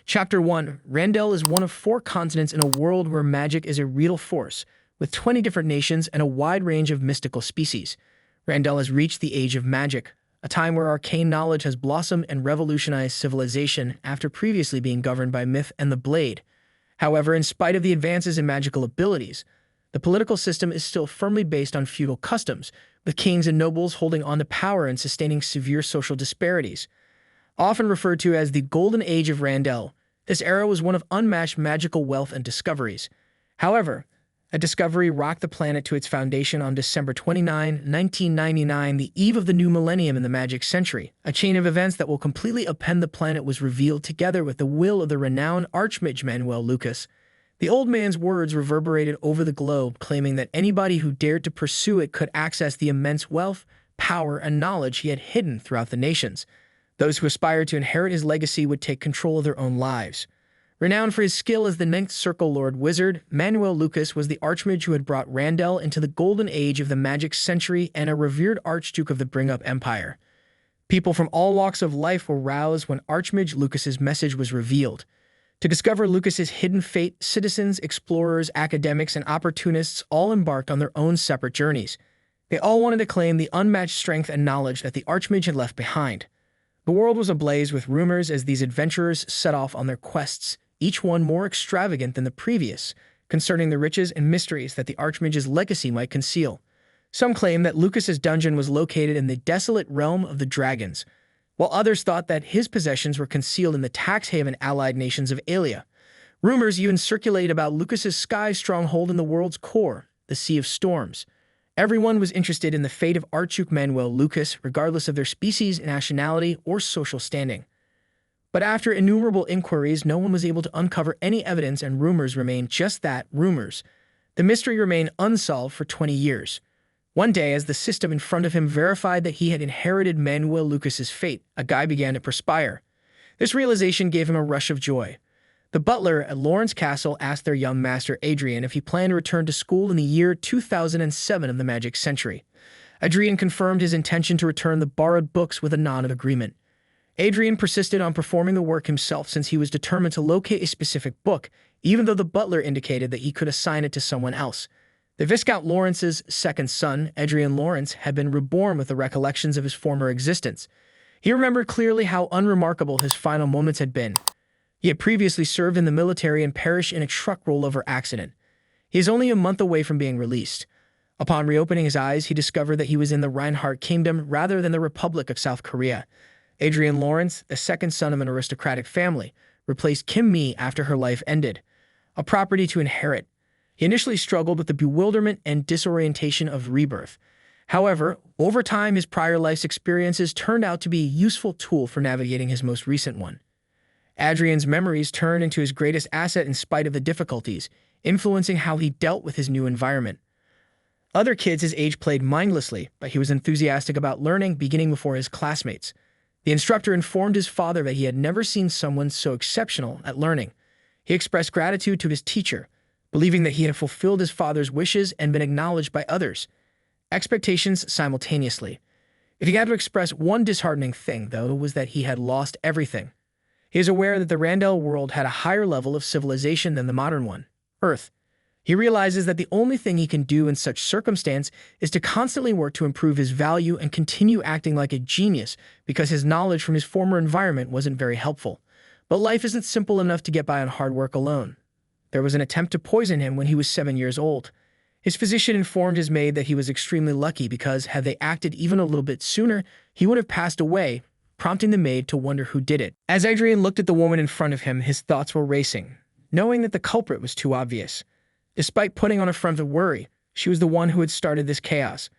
Chapter 1. Randell is one of 4 continents in a world where magic is a real force, with 20 different nations and a wide range of mystical species. Randell has reached the age of magic, a time where arcane knowledge has blossomed and revolutionized civilization after previously being governed by myth and the blade. However, in spite of the advances in magical abilities, the political system is still firmly based on feudal customs, with kings and nobles holding on to power and sustaining severe social disparities. Often referred to as the Golden Age of Randell, this era was one of unmatched magical wealth and discoveries. However, a discovery rocked the planet to its foundation on December 29, 1999, the eve of the new millennium in the magic century. A chain of events that will completely upend the planet was revealed together with the will of the renowned archmage Manuel Lucas. The old man's words reverberated over the globe, claiming that anybody who dared to pursue it could access the immense wealth, power, and knowledge he had hidden throughout the nations. Those who aspired to inherit his legacy would take control of their own lives. Renowned for his skill as the Ninth Circle Lord Wizard, Manuel Lucas was the archmage who had brought Randell into the golden age of the magic century and a revered archduke of the Bring-Up Empire. People from all walks of life were roused when Archmage Lucas's message was revealed. To discover Lucas's hidden fate, citizens, explorers, academics, and opportunists all embarked on their own separate journeys. They all wanted to claim the unmatched strength and knowledge that the archmage had left behind. The world was ablaze with rumors as these adventurers set off on their quests, each one more extravagant than the previous, concerning the riches and mysteries that the archmage's legacy might conceal. Some claimed that Lucas's dungeon was located in the desolate realm of the dragons, while others thought that his possessions were concealed in the tax-haven allied nations of Aelia. Rumors even circulated about Lucas's sky stronghold in the world's core, the Sea of Storms. Everyone was interested in the fate of Archduke Manuel Lucas, regardless of their species, nationality, or social standing. But after innumerable inquiries, no one was able to uncover any evidence, and rumors remained just that, rumors. The mystery remained unsolved for 20 years. One day, as the system in front of him verified that he had inherited Manuel Lucas's fate, a guy began to perspire. This realization gave him a rush of joy. The butler at Lawrence Castle asked their young master Adrian if he planned to return to school in the year 2007 of the magic century. Adrian confirmed his intention to return the borrowed books with a nod of agreement. Adrian persisted on performing the work himself since he was determined to locate a specific book, even though the butler indicated that he could assign it to someone else. The Viscount Lawrence's second son, Adrian Lawrence, had been reborn with the recollections of his former existence. He remembered clearly how unremarkable his final moments had been. He had previously served in the military and perished in a truck rollover accident. He is only a month away from being released. Upon reopening his eyes, he discovered that he was in the Reinhardt Kingdom rather than the Republic of South Korea. Adrian Lawrence, the second son of an aristocratic family, replaced Kim Mi after her life ended, a property to inherit. He initially struggled with the bewilderment and disorientation of Rebirth. However, over time, his prior life's experiences turned out to be a useful tool for navigating his most recent one. Adrian's memories turned into his greatest asset in spite of the difficulties, influencing how he dealt with his new environment. Other kids his age played mindlessly, but he was enthusiastic about learning, beginning before his classmates. The instructor informed his father that he had never seen someone so exceptional at learning. He expressed gratitude to his teacher, believing that he had fulfilled his father's wishes and been acknowledged by others. Expectations simultaneously. If he had to express one disheartening thing, though, was that he had lost everything. He is aware that the Randell world had a higher level of civilization than the modern one, Earth. He realizes that the only thing he can do in such circumstance is to constantly work to improve his value and continue acting like a genius because his knowledge from his former environment wasn't very helpful. But life isn't simple enough to get by on hard work alone. There was an attempt to poison him when he was 7 years old. His physician informed his maid that he was extremely lucky because, had they acted even a little bit sooner, he would have passed away, prompting the maid to wonder who did it. As Adrian looked at the woman in front of him, his thoughts were racing, knowing that the culprit was too obvious. Despite putting on a front of worry, she was the one who had started this chaos.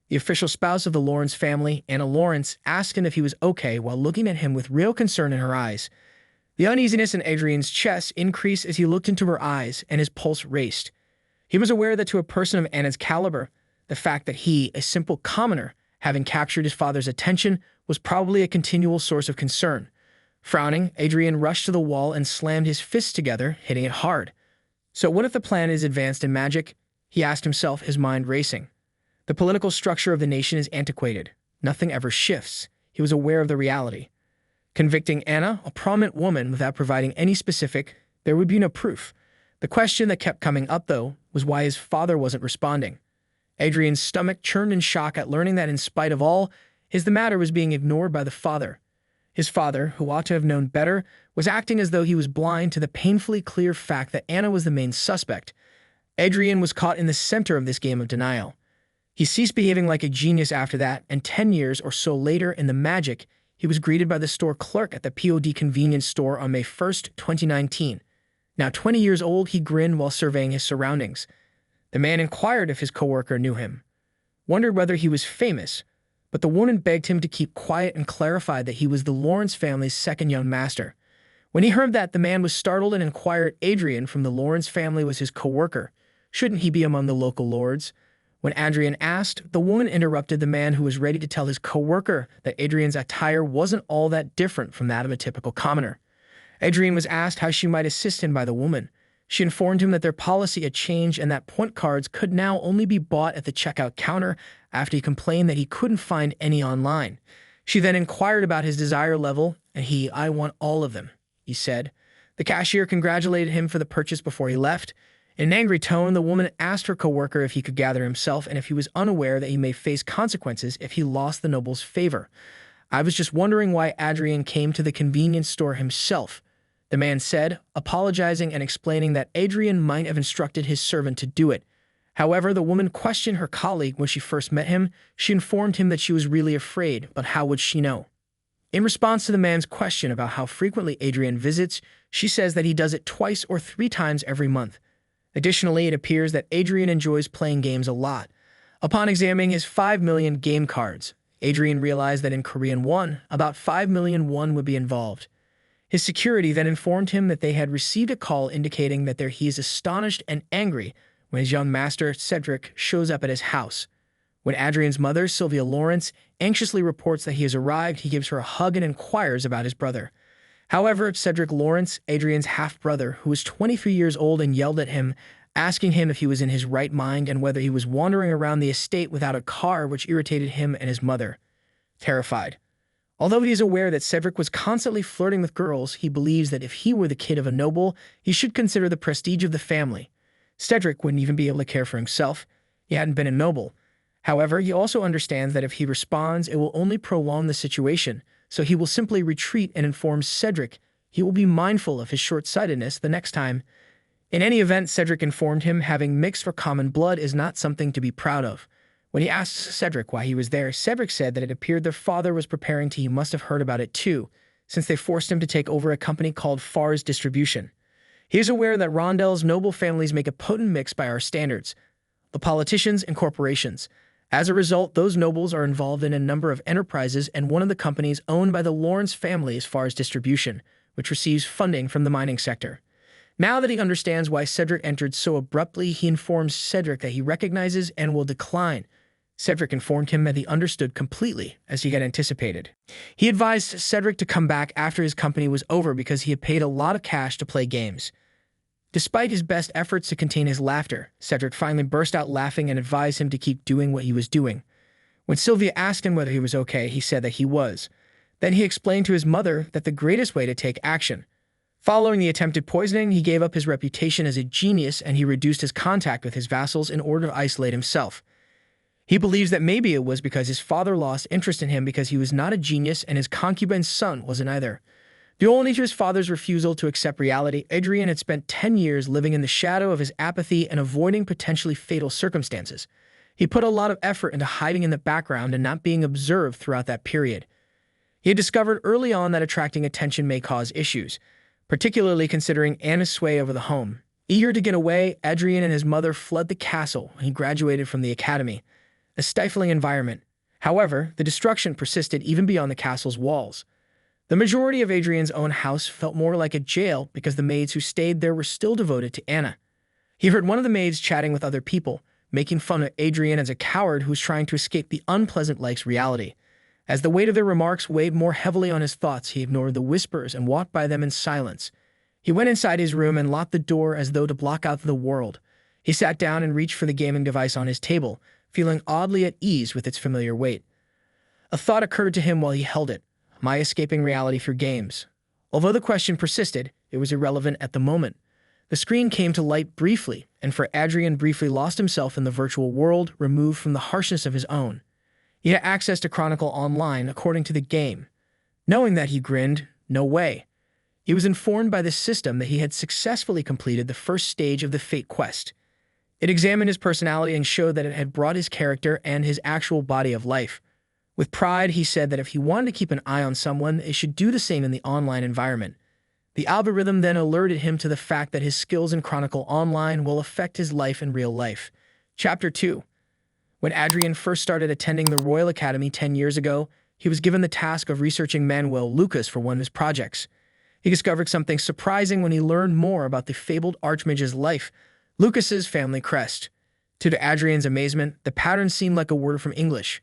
The official spouse of the Lawrence family, Anna Lawrence, asked him if he was okay while looking at him with real concern in her eyes. The uneasiness in Adrian's chest increased as he looked into her eyes, and his pulse raced. He was aware that to a person of Anna's caliber, the fact that he, a simple commoner, having captured his father's attention, was probably a continual source of concern. Frowning, Adrian rushed to the wall and slammed his fists together, hitting it hard. So what if the plan is advanced in magic? He asked himself, his mind racing. The political structure of the nation is antiquated. Nothing ever shifts. He was aware of the reality. Convicting Anna, a prominent woman, without providing any specific, there would be no proof. The question that kept coming up, though, was why his father wasn't responding. Adrian's stomach churned in shock at learning that in spite of all, the matter was being ignored by the father. His father, who ought to have known better, was acting as though he was blind to the painfully clear fact that Anna was the main suspect. Adrian was caught in the center of this game of denial. He ceased behaving like a genius after that, and 10 years or so later in the Magic, he was greeted by the store clerk at the POD convenience store on May 1st, 2019. Now 20 years old, he grinned while surveying his surroundings. The man inquired if his coworker knew him, wondered whether he was famous, but the woman begged him to keep quiet and clarified that he was the Lawrence family's second young master. When he heard that, the man was startled and inquired if Adrian from the Lawrence family was his coworker. Shouldn't he be among the local lords? When Adrian asked, the woman interrupted the man, who was ready to tell his coworker that Adrian's attire wasn't all that different from that of a typical commoner. Adrian was asked how she might assist him by the woman. She informed him that their policy had changed and that point cards could now only be bought at the checkout counter, after he complained that he couldn't find any online. She then inquired about his desire level, and "I want all of them," he said. The cashier congratulated him for the purchase before he left. In an angry tone, the woman asked her coworker if he could gather himself and if he was unaware that he may face consequences if he lost the noble's favor. "I was just wondering why Adrian came to the convenience store himself," the man said, apologizing and explaining that Adrian might have instructed his servant to do it. However, the woman questioned her colleague when she first met him. She informed him that she was really afraid, but how would she know? In response to the man's question about how frequently Adrian visits, she says that he does it 2 or 3 times every month. Additionally, it appears that Adrian enjoys playing games a lot. Upon examining his 5 million game cards, Adrian realized that in Korean won, about 5 million won would be involved. His security then informed him that they had received a call indicating that he is astonished and angry when his young master, Cedric, shows up at his house. When Adrian's mother, Sylvia Lawrence, anxiously reports that he has arrived, he gives her a hug and inquires about his brother. However, Cedric Lawrence, Adrian's half-brother, who was 23 years old, and yelled at him, asking him if he was in his right mind and whether he was wandering around the estate without a car, which irritated him and his mother. Terrified. Although he is aware that Cedric was constantly flirting with girls, he believes that if he were the kid of a noble, he should consider the prestige of the family. Cedric wouldn't even be able to care for himself. He hadn't been a noble. However, he also understands that if he responds, it will only prolong the situation, so he will simply retreat and inform Cedric he will be mindful of his short-sightedness the next time. In any event, Cedric informed him having mixed or common blood is not something to be proud of. When he asked Cedric why he was there, Cedric said that it appeared their father was preparing to. He must have heard about it too, since they forced him to take over a company called Far's Distribution. He is aware that Rondel's noble families make a potent mix by our standards, the politicians and corporations. As a result, those nobles are involved in a number of enterprises, and one of the companies owned by the Lawrence family is Far's Distribution, which receives funding from the mining sector. Now that he understands why Cedric entered so abruptly, he informs Cedric that he recognizes and will decline. Cedric informed him that he understood completely, as he had anticipated. He advised Cedric to come back after his company was over because he had paid a lot of cash to play games. Despite his best efforts to contain his laughter, Cedric finally burst out laughing and advised him to keep doing what he was doing. When Sylvia asked him whether he was okay, he said that he was. Then he explained to his mother that the greatest way to take action. Following the attempted poisoning, he gave up his reputation as a genius and he reduced his contact with his vassals in order to isolate himself. He believes that maybe it was because his father lost interest in him because he was not a genius and his concubine's son wasn't either. Due only to his father's refusal to accept reality, Adrian had spent 10 years living in the shadow of his apathy and avoiding potentially fatal circumstances. He put a lot of effort into hiding in the background and not being observed throughout that period. He had discovered early on that attracting attention may cause issues, particularly considering Anna's sway over the home. Eager to get away, Adrian and his mother fled the castle when he graduated from the academy, a stifling environment. However, the destruction persisted even beyond the castle's walls. The majority of Adrian's own house felt more like a jail because the maids who stayed there were still devoted to Anna. He heard one of the maids chatting with other people, making fun of Adrian as a coward who was trying to escape the unpleasant life's reality. As the weight of their remarks weighed more heavily on his thoughts, he ignored the whispers and walked by them in silence. He went inside his room and locked the door as though to block out the world. He sat down and reached for the gaming device on his table, feeling oddly at ease with its familiar weight. A thought occurred to him while he held it. Am I escaping reality through games? Although the question persisted, it was irrelevant at the moment. The screen came to light briefly, and for Adrian briefly lost himself in the virtual world, removed from the harshness of his own. He had access to Chronicle Online according to the game. Knowing that, he grinned. No way. He was informed by the system that he had successfully completed the first stage of the Fate quest. It examined his personality and showed that it had brought his character and his actual body of life. With pride, he said that if he wanted to keep an eye on someone, they should do the same in the online environment. The algorithm then alerted him to the fact that his skills in Chronicle Online will affect his life in real life. Chapter 2. When Adrian first started attending the Royal Academy 10 years ago, he was given the task of researching Manuel Lucas for one of his projects. He discovered something surprising when he learned more about the fabled archmage's life, Lucas's family crest. To Adrian's amazement, the pattern seemed like a word from English.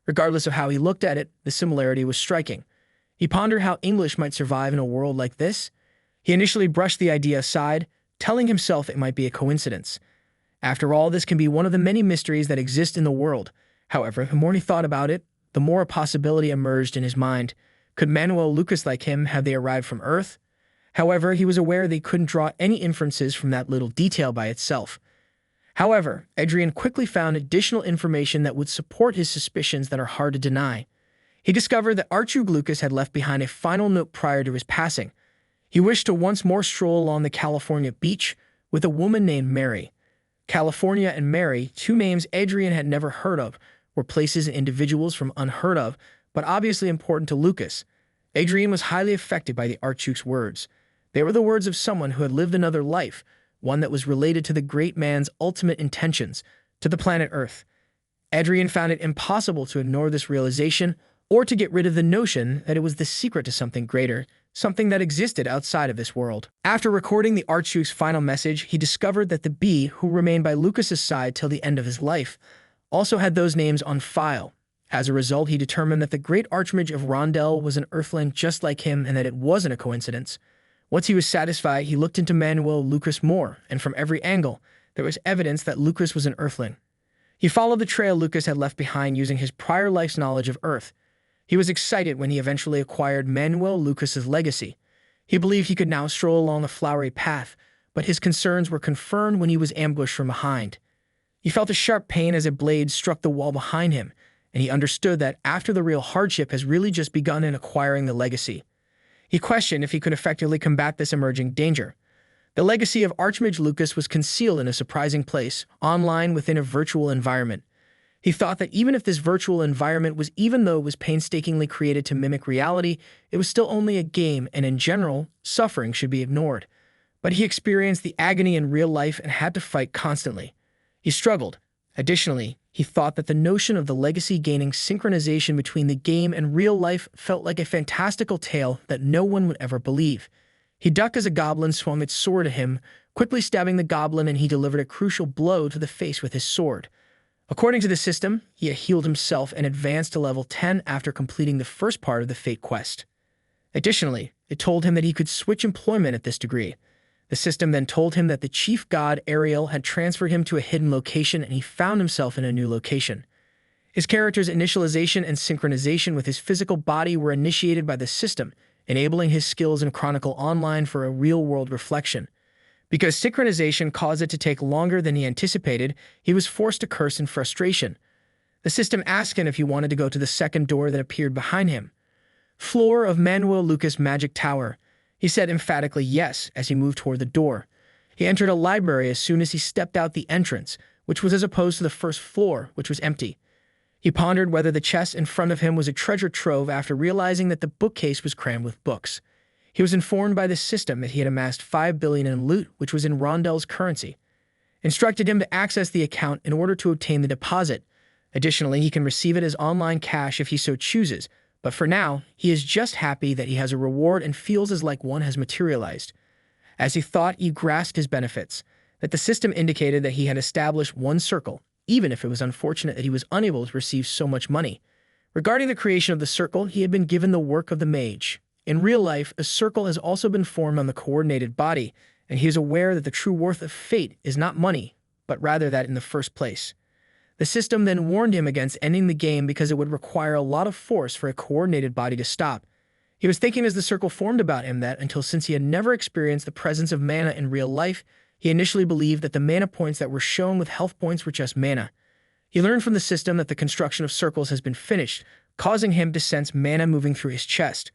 Regardless of how he looked at it, the similarity was striking. He pondered how English might survive in a world like this. He initially brushed the idea aside, telling himself it might be a coincidence. After all, this can be one of the many mysteries that exist in the world. However, the more he thought about it, the more a possibility emerged in his mind. Could Manuel Lucas like him have they arrived from Earth? However, he was aware they couldn't draw any inferences from that little detail by itself. However, Adrian quickly found additional information that would support his suspicions that are hard to deny. He discovered that Archmage Lucas had left behind a final note prior to his passing. He wished to once more stroll along the California beach with a woman named Mary. California and Mary, two names Adrian had never heard of, were places and individuals from unheard of, but obviously important to Lucas. Adrian was highly affected by the Archmage's words. They were the words of someone who had lived another life, one that was related to the great man's ultimate intentions, to the planet Earth. Adrian found it impossible to ignore this realization or to get rid of the notion that it was the secret to something greater, something that existed outside of this world. After recording the Archmage's final message, he discovered that the bee, who remained by Lucas's side till the end of his life, also had those names on file. As a result, he determined that the great Archmage of Rondell was an Earthling just like him and that it wasn't a coincidence. Once he was satisfied, he looked into Manuel Lucas more, and from every angle, there was evidence that Lucas was an Earthling. He followed the trail Lucas had left behind using his prior life's knowledge of Earth. He was excited when he eventually acquired Manuel Lucas's legacy. He believed he could now stroll along a flowery path, but his concerns were confirmed when he was ambushed from behind. He felt a sharp pain as a blade struck the wall behind him, and he understood that after the real hardship has really just begun in acquiring the legacy. He questioned if he could effectively combat this emerging danger. The legacy of Archmage Lucas was concealed in a surprising place, online within a virtual environment. He thought that even if this virtual environment was, even though it was painstakingly created to mimic reality, it was still only a game, and in general, suffering should be ignored. But he experienced the agony in real life and had to fight constantly. He struggled. Additionally, he thought that the notion of the legacy gaining synchronization between the game and real life felt like a fantastical tale that no one would ever believe. He ducked as a goblin swung its sword at him, quickly stabbing the goblin, and he delivered a crucial blow to the face with his sword. According to the system, he had healed himself and advanced to level 10 after completing the first part of the Fate quest. Additionally, it told him that he could switch employment at this degree. The system then told him that the chief god, Ariel, had transferred him to a hidden location and he found himself in a new location. His character's initialization and synchronization with his physical body were initiated by the system, enabling his skills in Chronicle Online for a real-world reflection. Because synchronization caused it to take longer than he anticipated, he was forced to curse in frustration. The system asked him if he wanted to go to the second door that appeared behind him. Floor of Manuel Lucas Magic Tower. He said emphatically yes as he moved toward the door. He entered a library as soon as he stepped out the entrance, which was as opposed to the first floor, which was empty. He pondered whether the chest in front of him was a treasure trove after realizing that the bookcase was crammed with books. He was informed by the system that he had amassed 5 billion in loot, which was in Rondell's currency. Instructed him to access the account in order to obtain the deposit. Additionally, he can receive it as online cash if he so chooses, but for now, he is just happy that he has a reward and feels as like one has materialized. As he thought, he grasped his benefits, that the system indicated that he had established one circle, even if it was unfortunate that he was unable to receive so much money. Regarding the creation of the circle, he had been given the work of the mage. In real life, a circle has also been formed on the coordinated body, and he is aware that the true worth of fate is not money, but rather that in the first place. The system then warned him against ending the game because it would require a lot of force for a coordinated body to stop. He was thinking as the circle formed about him that, until since he had never experienced the presence of mana in real life, he initially believed that the mana points that were shown with health points were just mana. He learned from the system that the construction of circles has been finished, causing him to sense mana moving through his chest.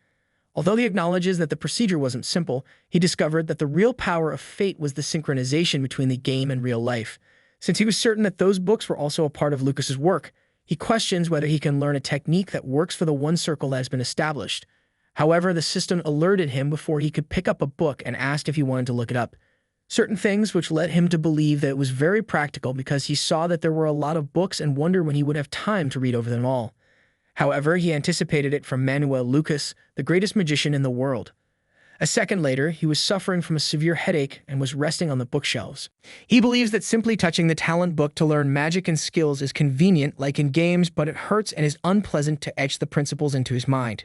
Although he acknowledges that the procedure wasn't simple, he discovered that the real power of fate was the synchronization between the game and real life. Since he was certain that those books were also a part of Lucas's work, he questions whether he can learn a technique that works for the one circle that has been established. However, the system alerted him before he could pick up a book and asked if he wanted to look it up. Certain things which led him to believe that it was very practical because he saw that there were a lot of books and wondered when he would have time to read over them all. However, he anticipated it from Manhwa Lucas, the greatest magician in the world. A second later, he was suffering from a severe headache and was resting on the bookshelves. He believes that simply touching the talent book to learn magic and skills is convenient, like in games, but it hurts and is unpleasant to etch the principles into his mind.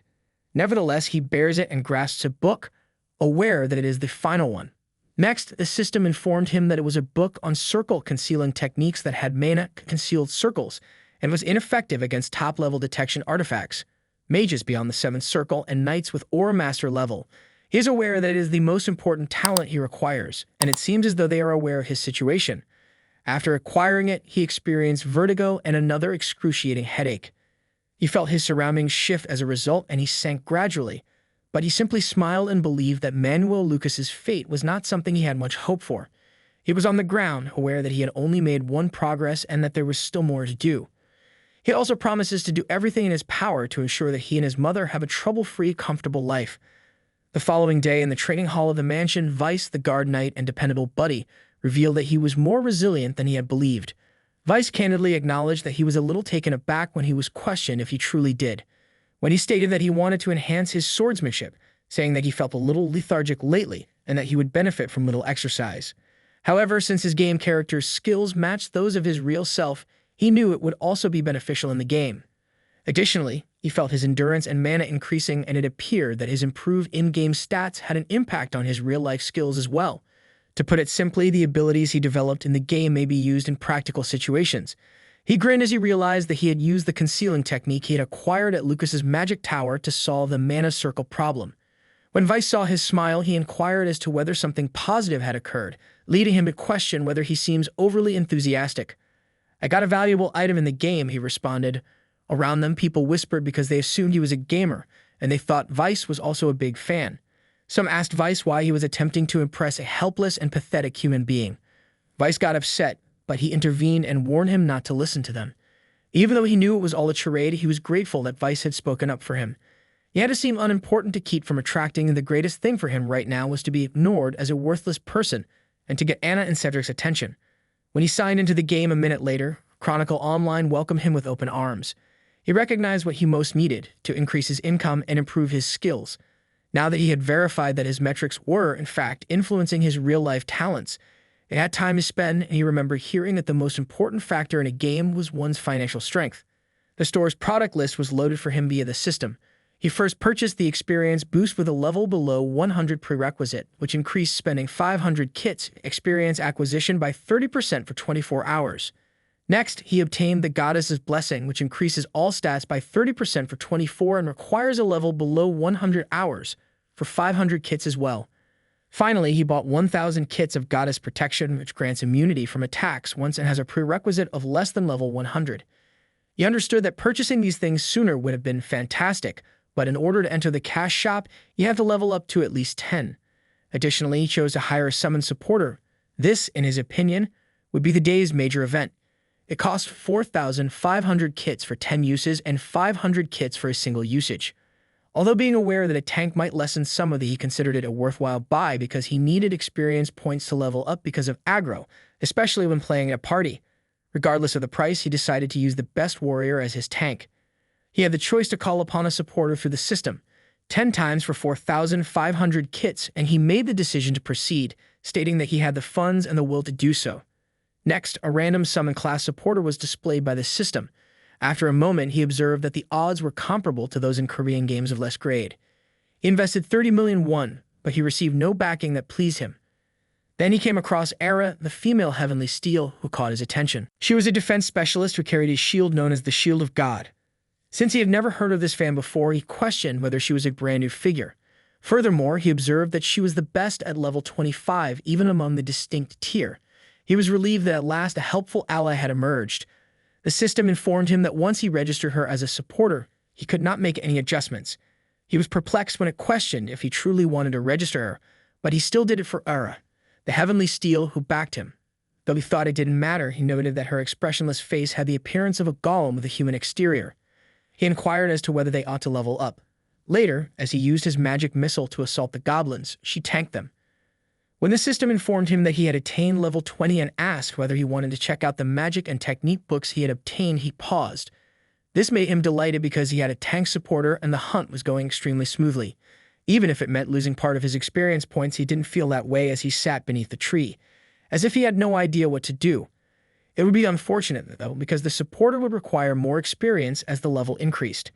Nevertheless, he bears it and grasps a book, aware that it is the final one. Next, the system informed him that it was a book on circle concealing techniques that had mana-concealed circles, and was ineffective against top-level detection artifacts, mages beyond the 7th circle, and knights with Aura Master level. He is aware that it is the most important talent he requires, and it seems as though they are aware of his situation. After acquiring it, he experienced vertigo and another excruciating headache. He felt his surroundings shift as a result, and he sank gradually, but he simply smiled and believed that Manuel Lucas's fate was not something he had much hope for. He was on the ground, aware that he had only made one progress and that there was still more to do. He also promises to do everything in his power to ensure that he and his mother have a trouble-free, comfortable life. The following day, in the training hall of the mansion, Vice, the guard knight and dependable buddy, revealed that he was more resilient than he had believed. Vice candidly acknowledged that he was a little taken aback when he was questioned if he truly did, when he stated that he wanted to enhance his swordsmanship, saying that he felt a little lethargic lately and that he would benefit from little exercise. However, since his game character's skills matched those of his real self, he knew it would also be beneficial in the game. Additionally, he felt his endurance and mana increasing, and it appeared that his improved in-game stats had an impact on his real-life skills as well. To put it simply, the abilities he developed in the game may be used in practical situations. He grinned as he realized that he had used the concealing technique he had acquired at Lucas's magic tower to solve the mana circle problem. When Vice saw his smile, he inquired as to whether something positive had occurred, leading him to question whether he seems overly enthusiastic. "I got a valuable item in the game," he responded. Around them, people whispered because they assumed he was a gamer, and they thought Vice was also a big fan. Some asked Vice why he was attempting to impress a helpless and pathetic human being. Vice got upset, but he intervened and warned him not to listen to them. Even though he knew it was all a charade, he was grateful that Vice had spoken up for him. He had to seem unimportant to keep from attracting, and the greatest thing for him right now was to be ignored as a worthless person and to get Anna and Cedric's attention. When he signed into the game a minute later, Chronicle Online welcomed him with open arms. He recognized what he most needed to increase his income and improve his skills. Now that he had verified that his metrics were, in fact, influencing his real-life talents, he had time to spend, and he remembered hearing that the most important factor in a game was one's financial strength. The store's product list was loaded for him via the system. He first purchased the experience boost with a level below 100 prerequisite, which increased spending 500 kits experience acquisition by 30% for 24 hours. Next, he obtained the Goddess's Blessing, which increases all stats by 30% for 24 and requires a level below 100 hours for 500 kits as well. Finally, he bought 1,000 kits of Goddess Protection, which grants immunity from attacks once and has a prerequisite of less than level 100. He understood that purchasing these things sooner would have been fantastic, but in order to enter the cash shop, you have to level up to at least 10. Additionally, he chose to hire a summon supporter. This, in his opinion, would be the day's major event. It cost 4,500 kits for 10 uses and 500 kits for a single usage. Although being aware that a tank might lessen some of the, he considered it a worthwhile buy because he needed experience points to level up because of aggro, especially when playing at a party. Regardless of the price, he decided to use the best warrior as his tank. He had the choice to call upon a supporter through the system, 10 times for 4,500 kits, and he made the decision to proceed, stating that he had the funds and the will to do so. Next, a random summon class supporter was displayed by the system. After a moment, he observed that the odds were comparable to those in Korean games of less grade. He invested 30 million won, but he received no backing that pleased him. Then he came across Era, the female Heavenly Steel, who caught his attention. She was a defense specialist who carried a shield known as the Shield of God. Since he had never heard of this fan before, he questioned whether she was a brand new figure. Furthermore, he observed that she was the best at level 25, even among the distinct tier. He was relieved that at last a helpful ally had emerged. The system informed him that once he registered her as a supporter, he could not make any adjustments. He was perplexed when it questioned if he truly wanted to register her, but he still did it for Ura, the heavenly steel who backed him. Though he thought it didn't matter, he noted that her expressionless face had the appearance of a golem with a human exterior. He inquired as to whether they ought to level up. Later, as he used his magic missile to assault the goblins, she tanked them. When the system informed him that he had attained level 20 and asked whether he wanted to check out the magic and technique books he had obtained, he paused. This made him delighted because he had a tank supporter and the hunt was going extremely smoothly. Even if it meant losing part of his experience points, he didn't feel that way as he sat beneath the tree, as if he had no idea what to do. It would be unfortunate, though, because the supporter would require more experience as the level increased.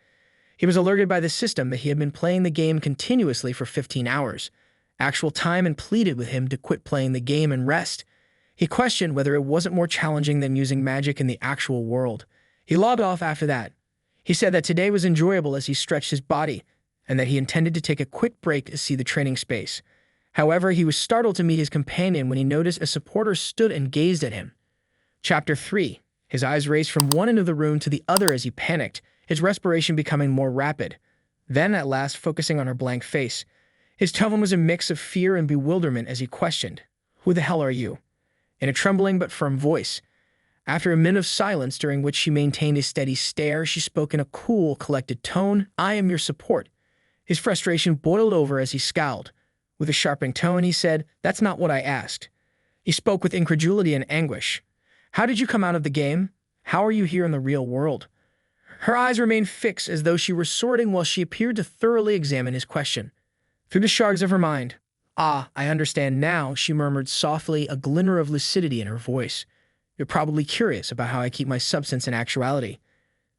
He was alerted by the system that he had been playing the game continuously for 15 hours. Actual time, and pleaded with him to quit playing the game and rest. He questioned whether it wasn't more challenging than using magic in the actual world. He logged off after that. He said that today was enjoyable as he stretched his body, and that he intended to take a quick break to see the training space. However, he was startled to meet his companion when he noticed a supporter stood and gazed at him. Chapter 3. His eyes raced from one end of the room to the other as he panicked, his respiration becoming more rapid. Then, at last, focusing on her blank face. His tone was a mix of fear and bewilderment as he questioned, "Who the hell are you?" in a trembling but firm voice. After a minute of silence during which she maintained a steady stare, she spoke in a cool, collected tone, "I am your support." His frustration boiled over as he scowled. With a sharpening tone, he said, "That's not what I asked." He spoke with incredulity and anguish. "How did you come out of the game? How are you here in the real world?" Her eyes remained fixed as though she were sorting while she appeared to thoroughly examine his question. Through the shards of her mind, "Ah, I understand now," she murmured softly, a glimmer of lucidity in her voice. "You're probably curious about how I keep my substance in actuality."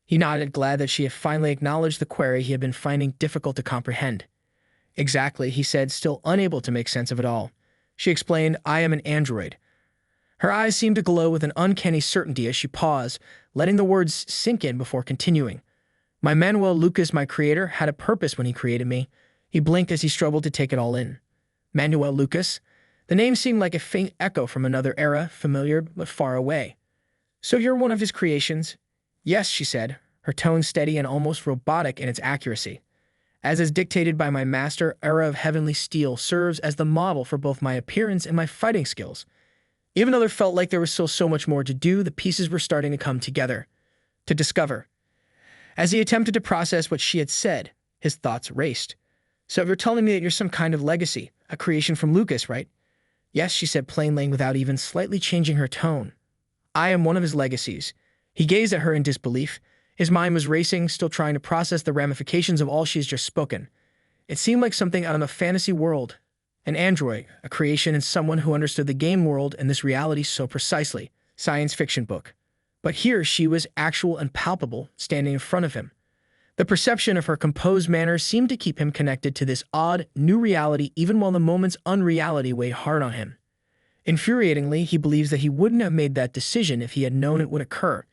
He nodded, glad that she had finally acknowledged the query he had been finding difficult to comprehend. "Exactly," he said, still unable to make sense of it all. She explained, "I am an android." Her eyes seemed to glow with an uncanny certainty as she paused, letting the words sink in before continuing. "My Manuel Lucas, my creator, had a purpose when he created me." He blinked as he struggled to take it all in. Manuel Lucas? The name seemed like a faint echo from another era, familiar but far away. "So you're one of his creations?" "Yes," she said, her tone steady and almost robotic in its accuracy. "As is dictated by my master, Era of Heavenly Steel serves as the model for both my appearance and my fighting skills." Even though there felt like there was still so much more to do, the pieces were starting to come together. To discover. As he attempted to process what she had said, his thoughts raced. "So you're telling me that you're some kind of legacy, a creation from Lucas, right?" "Yes," she said plainly without even slightly changing her tone. "I am one of his legacies." He gazed at her in disbelief. His mind was racing, still trying to process the ramifications of all she has just spoken. It seemed like something out of a fantasy world. An android, a creation and someone who understood the game world and this reality so precisely. Science fiction book. But here she was actual and palpable, standing in front of him. The perception of her composed manner seemed to keep him connected to this odd, new reality even while the moment's unreality weighed hard on him. Infuriatingly, he believes that he wouldn't have made that decision if he had known it would occur.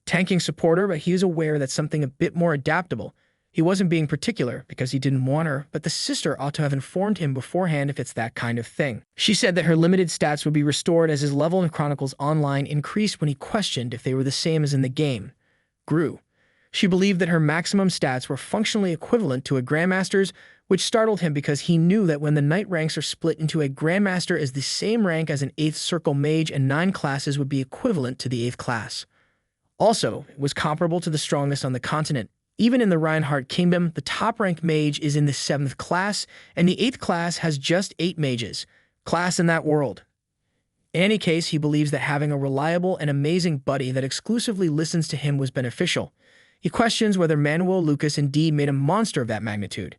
Tanking supporter, but he is aware that something a bit more adaptable. He wasn't being particular because he didn't want her, but the sister ought to have informed him beforehand if it's that kind of thing. She said that her limited stats would be restored as his level in Chronicles Online increased when he questioned if they were the same as in the game. Grew. She believed that her maximum stats were functionally equivalent to a Grandmaster's, which startled him because he knew that when the Knight ranks are split into a Grandmaster is the same rank as an 8th Circle Mage and 9 classes would be equivalent to the 8th class. Also, it was comparable to the strongest on the continent. Even in the Reinhardt Kingdom, the top-ranked mage is in the 7th class, and the 8th class has just 8 mages. Class in that world. In any case, he believes that having a reliable and amazing buddy that exclusively listens to him was beneficial. He questions whether Manuel Lucas indeed made a monster of that magnitude.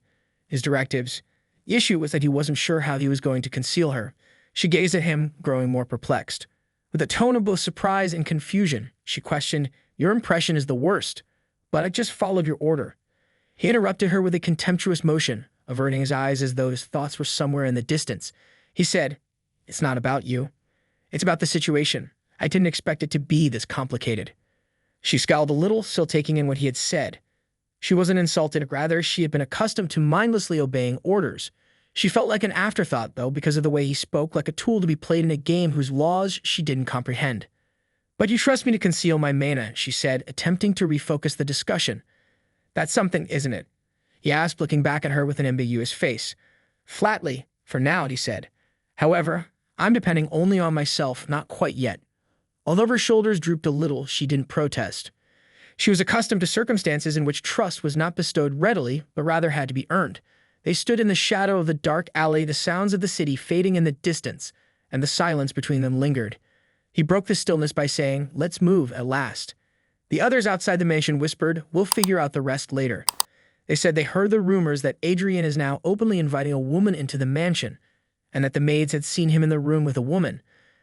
His directives. The issue was that he wasn't sure how he was going to conceal her. She gazed at him, growing more perplexed. With a tone of both surprise and confusion, she questioned, "Your impression is the worst, but I just followed your order." He interrupted her with a contemptuous motion, averting his eyes as though his thoughts were somewhere in the distance. He said, "It's not about you. It's about the situation. I didn't expect it to be this complicated." She scowled a little, still taking in what he had said. She wasn't insulted, rather, she had been accustomed to mindlessly obeying orders. She felt like an afterthought, though, because of the way he spoke, like a tool to be played in a game whose laws she didn't comprehend. "But you trust me to conceal my mana," she said, attempting to refocus the discussion. "That's something, isn't it?" he asked, looking back at her with an ambiguous face. "Flatly, for now," he said. "However, I'm depending only on myself, not quite yet." Although her shoulders drooped a little, she didn't protest. She was accustomed to circumstances in which trust was not bestowed readily, but rather had to be earned. They stood in the shadow of the dark alley, the sounds of the city fading in the distance, and the silence between them lingered. He broke the stillness by saying, "Let's move at last." The others outside the mansion whispered, "We'll figure out the rest later." They said they heard the rumors that Adrian is now openly inviting a woman into the mansion, and that the maids had seen him in the room with a woman.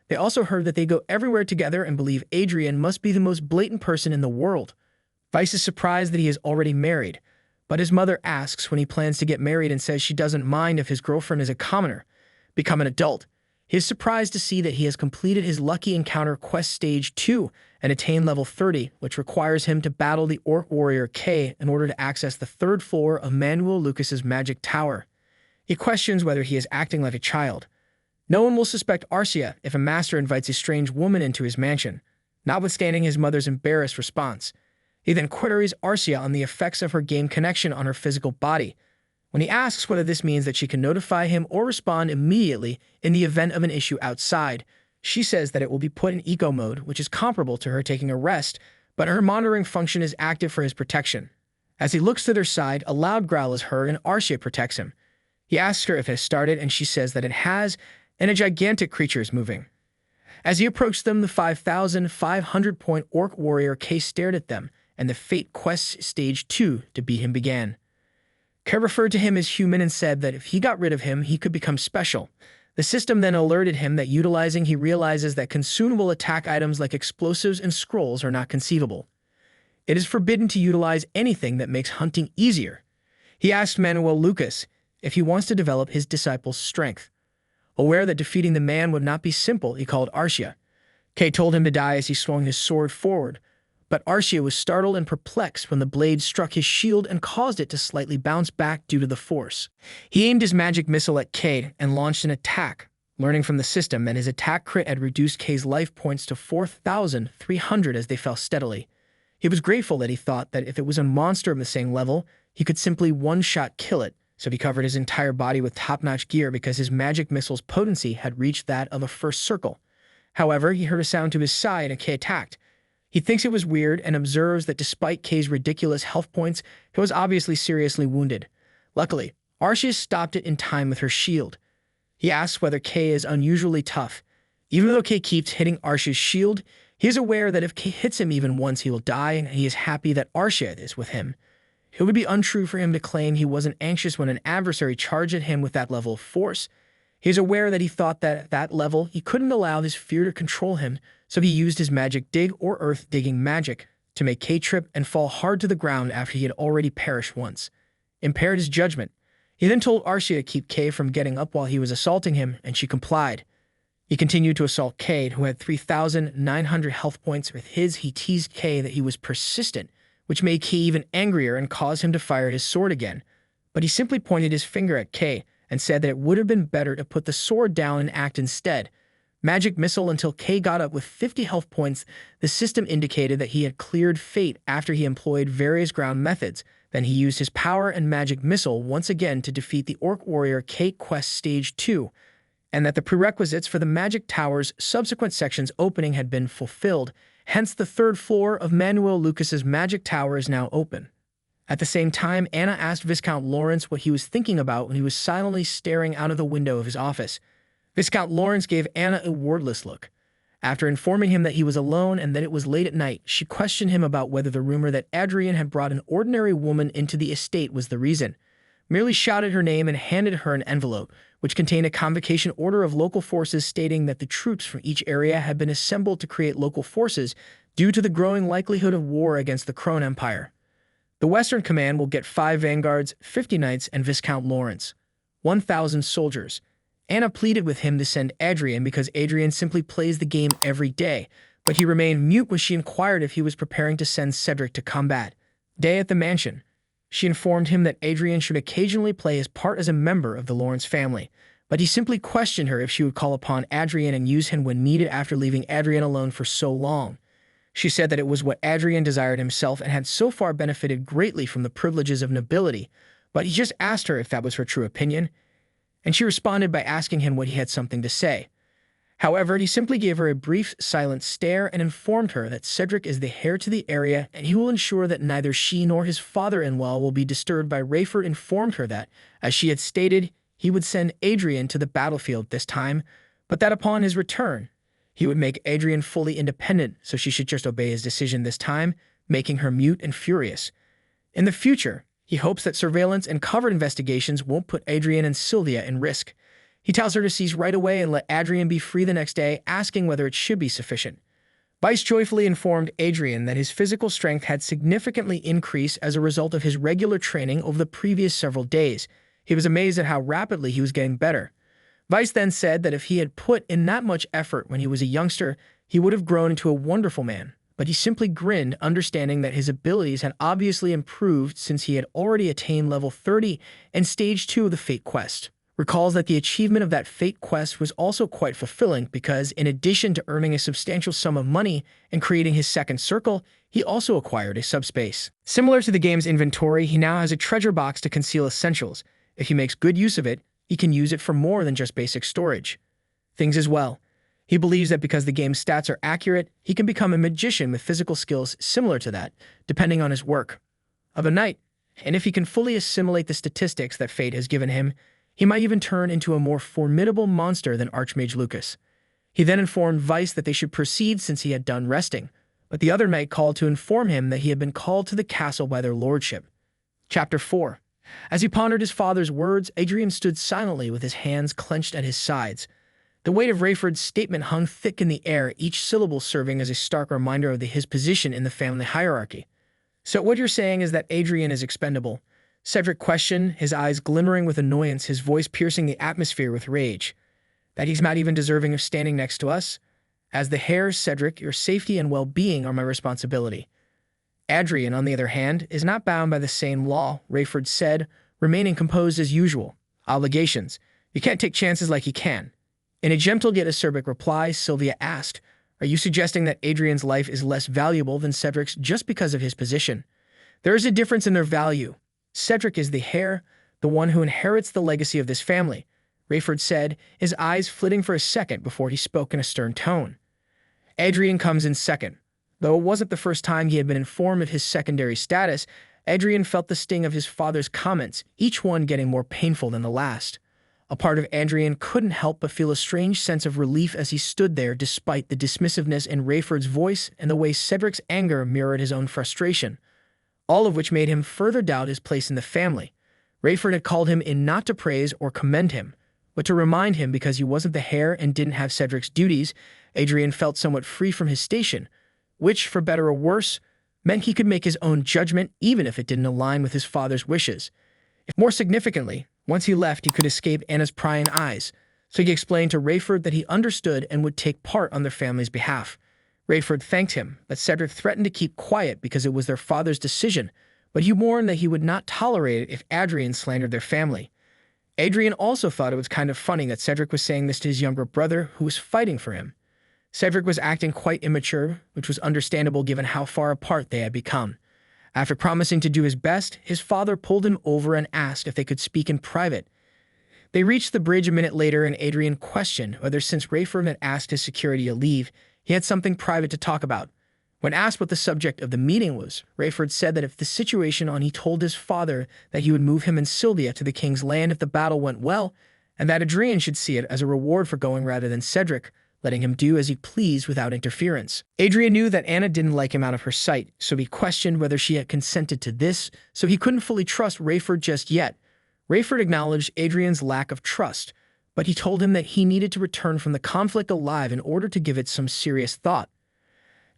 They also heard that they go everywhere together and believe Adrian must be the most blatant person in the world. Vice is surprised that he is already married, but his mother asks when he plans to get married and says she doesn't mind if his girlfriend is a commoner. Become an adult. He is surprised to see that he has completed his Lucky Encounter Quest Stage 2 and attained level 30, which requires him to battle the Orc Warrior K in order to access the third floor of Manuel Lucas's magic tower. He questions whether he is acting like a child. No one will suspect Arcia if a master invites a strange woman into his mansion, notwithstanding his mother's embarrassed response. He then queries Arcia on the effects of her game connection on her physical body. When he asks whether this means that she can notify him or respond immediately in the event of an issue outside, she says that it will be put in eco mode, which is comparable to her taking a rest, but her monitoring function is active for his protection. As he looks to their side, a loud growl is heard and Arcia protects him. He asks her if it has started, and she says that it has, and a gigantic creature is moving. As he approached them, the 5,500-point Orc Warrior K stared at them, and the Fate Quest Stage 2 to beat him began. K referred to him as human and said that if he got rid of him, he could become special. The system then alerted him that he realizes that consumable attack items like explosives and scrolls are not conceivable. It is forbidden to utilize anything that makes hunting easier. He asked Manuel Lucas if he wants to develop his disciple's strength. Aware that defeating the man would not be simple, he called Arcia. K told him to die as he swung his sword forward, but Arcia was startled and perplexed when the blade struck his shield and caused it to slightly bounce back due to the force. He aimed his magic missile at K and launched an attack, learning from the system that his attack crit had reduced K's life points to 4,300 as they fell steadily. He was grateful that he thought that if it was a monster of the same level, he could simply one-shot kill it, so he covered his entire body with top-notch gear because his magic missile's potency had reached that of a first circle. However, he heard a sound to his side and K attacked. He thinks it was weird and observes that despite K's ridiculous health points, he was obviously seriously wounded. Luckily, Arcia stopped it in time with her shield. He asks whether K is unusually tough. Even though K keeps hitting Arcia's shield, he is aware that if K hits him even once, he will die, and he is happy that Arcia is with him. It would be untrue for him to claim he wasn't anxious when an adversary charged at him with that level of force. He is aware that he thought that at that level he couldn't allow his fear to control him, so he used his magic dig or earth digging magic to make K trip and fall hard to the ground after he had already perished once. Impaired his judgment. He then told Arcia to keep K from getting up while he was assaulting him, and she complied. He continued to assault K, who had 3,900 health points. With his, he teased K that he was persistent, which made K even angrier and caused him to fire his sword again. But he simply pointed his finger at K and said that it would have been better to put the sword down and act instead. Magic missile until K got up with 50 health points. The system indicated that he had cleared fate after he employed various ground methods. Then he used his power and magic missile once again to defeat the Orc Warrior K Quest Stage 2, and that the prerequisites for the Magic Tower's subsequent sections opening had been fulfilled. Hence, the third floor of Manuel Lucas's Magic Tower is now open. At the same time, Anna asked Viscount Lawrence what he was thinking about when he was silently staring out of the window of his office. Viscount Lawrence gave Anna a wordless look. After informing him that he was alone and that it was late at night, she questioned him about whether the rumor that Adrian had brought an ordinary woman into the estate was the reason. Merely shouted her name and handed her an envelope, which contained a convocation order of local forces stating that the troops from each area had been assembled to create local forces due to the growing likelihood of war against the Krone Empire. The Western Command will get 5 vanguards, 50 knights, and Viscount Lawrence, 1,000 soldiers. Anna pleaded with him to send Adrian because Adrian simply plays the game every day, but he remained mute when she inquired if he was preparing to send Cedric to combat. Day at the mansion. She informed him that Adrian should occasionally play his part as a member of the Lawrence family, but he simply questioned her if she would call upon Adrian and use him when needed after leaving Adrian alone for so long. She said that it was what Adrian desired himself and had so far benefited greatly from the privileges of nobility, but he just asked her if that was her true opinion, and she responded by asking him what he had something to say. However, he simply gave her a brief, silent stare and informed her that Cedric is the heir to the area and he will ensure that neither she nor his father-in-law will be disturbed by. Rayford informed her that, as she had stated, he would send Adrian to the battlefield this time, but that upon his return, he would make Adrian fully independent, so she should just obey his decision this time, making her mute and furious. In the future, he hopes that surveillance and covert investigations won't put Adrian and Sylvia in risk. He tells her to cease right away and let Adrian be free the next day, asking whether it should be sufficient. Vice joyfully informed Adrian that his physical strength had significantly increased as a result of his regular training over the previous several days. He was amazed at how rapidly he was getting better. Vice then said that if he had put in that much effort when he was a youngster, he would have grown into a wonderful man, but he simply grinned, understanding that his abilities had obviously improved since he had already attained level 30 and stage 2 of the Fate Quest. Recalls that the achievement of that Fate Quest was also quite fulfilling because, in addition to earning a substantial sum of money and creating his second circle, he also acquired a subspace. Similar to the game's inventory, he now has a treasure box to conceal essentials. If he makes good use of it, he can use it for more than just basic storage. Things as well. He believes that because the game's stats are accurate, he can become a magician with physical skills similar to that, depending on his work of a night. And if he can fully assimilate the statistics that fate has given him, he might even turn into a more formidable monster than Archmage Lucas. He then informed Vice that they should proceed since he had done resting, but the other knight called to inform him that he had been called to the castle by their lordship. Chapter 4. As he pondered his father's words, Adrian stood silently with his hands clenched at his sides. The weight of Rayford's statement hung thick in the air, each syllable serving as a stark reminder of his position in the family hierarchy. "So what you're saying is that Adrian is expendable?" Cedric questioned, his eyes glimmering with annoyance, his voice piercing the atmosphere with rage. "That he's not even deserving of standing next to us? As the heir, Cedric, your safety and well-being are my responsibility." "Adrian, on the other hand, is not bound by the same law," Rayford said, remaining composed as usual. "Obligations. You can't take chances like he can." In a gentle yet acerbic reply, Sylvia asked, "Are you suggesting that Adrian's life is less valuable than Cedric's just because of his position?" "There is a difference in their value. Cedric is the heir, the one who inherits the legacy of this family," Rayford said, his eyes flitting for a second before he spoke in a stern tone. "Adrian comes in second." Though it wasn't the first time he had been informed of his secondary status, Adrian felt the sting of his father's comments, each one getting more painful than the last. A part of Adrian couldn't help but feel a strange sense of relief as he stood there despite the dismissiveness in Rayford's voice and the way Cedric's anger mirrored his own frustration, all of which made him further doubt his place in the family. Rayford had called him in not to praise or commend him, but to remind him because he wasn't the heir and didn't have Cedric's duties. Adrian felt somewhat free from his station, which, for better or worse, meant he could make his own judgment even if it didn't align with his father's wishes. More significantly, once he left, he could escape Anna's prying eyes, so he explained to Rayford that he understood and would take part on their family's behalf. Rayford thanked him, but Cedric threatened to keep quiet because it was their father's decision, but he warned that he would not tolerate it if Adrian slandered their family. Adrian also thought it was kind of funny that Cedric was saying this to his younger brother, who was fighting for him. Cedric was acting quite immature, which was understandable given how far apart they had become. After promising to do his best, his father pulled him over and asked if they could speak in private. They reached the bridge a minute later, and Adrian questioned whether, since Rayford had asked his security to leave, he had something private to talk about. When asked what the subject of the meeting was, Rayford said that if the situation on, he told his father that he would move him and Sylvia to the king's land if the battle went well, and that Adrian should see it as a reward for going rather than Cedric, letting him do as he pleased without interference. Adrian knew that Anna didn't like him out of her sight, so he questioned whether she had consented to this, so he couldn't fully trust Rayford just yet. Rayford acknowledged Adrian's lack of trust, but he told him that he needed to return from the conflict alive in order to give it some serious thought.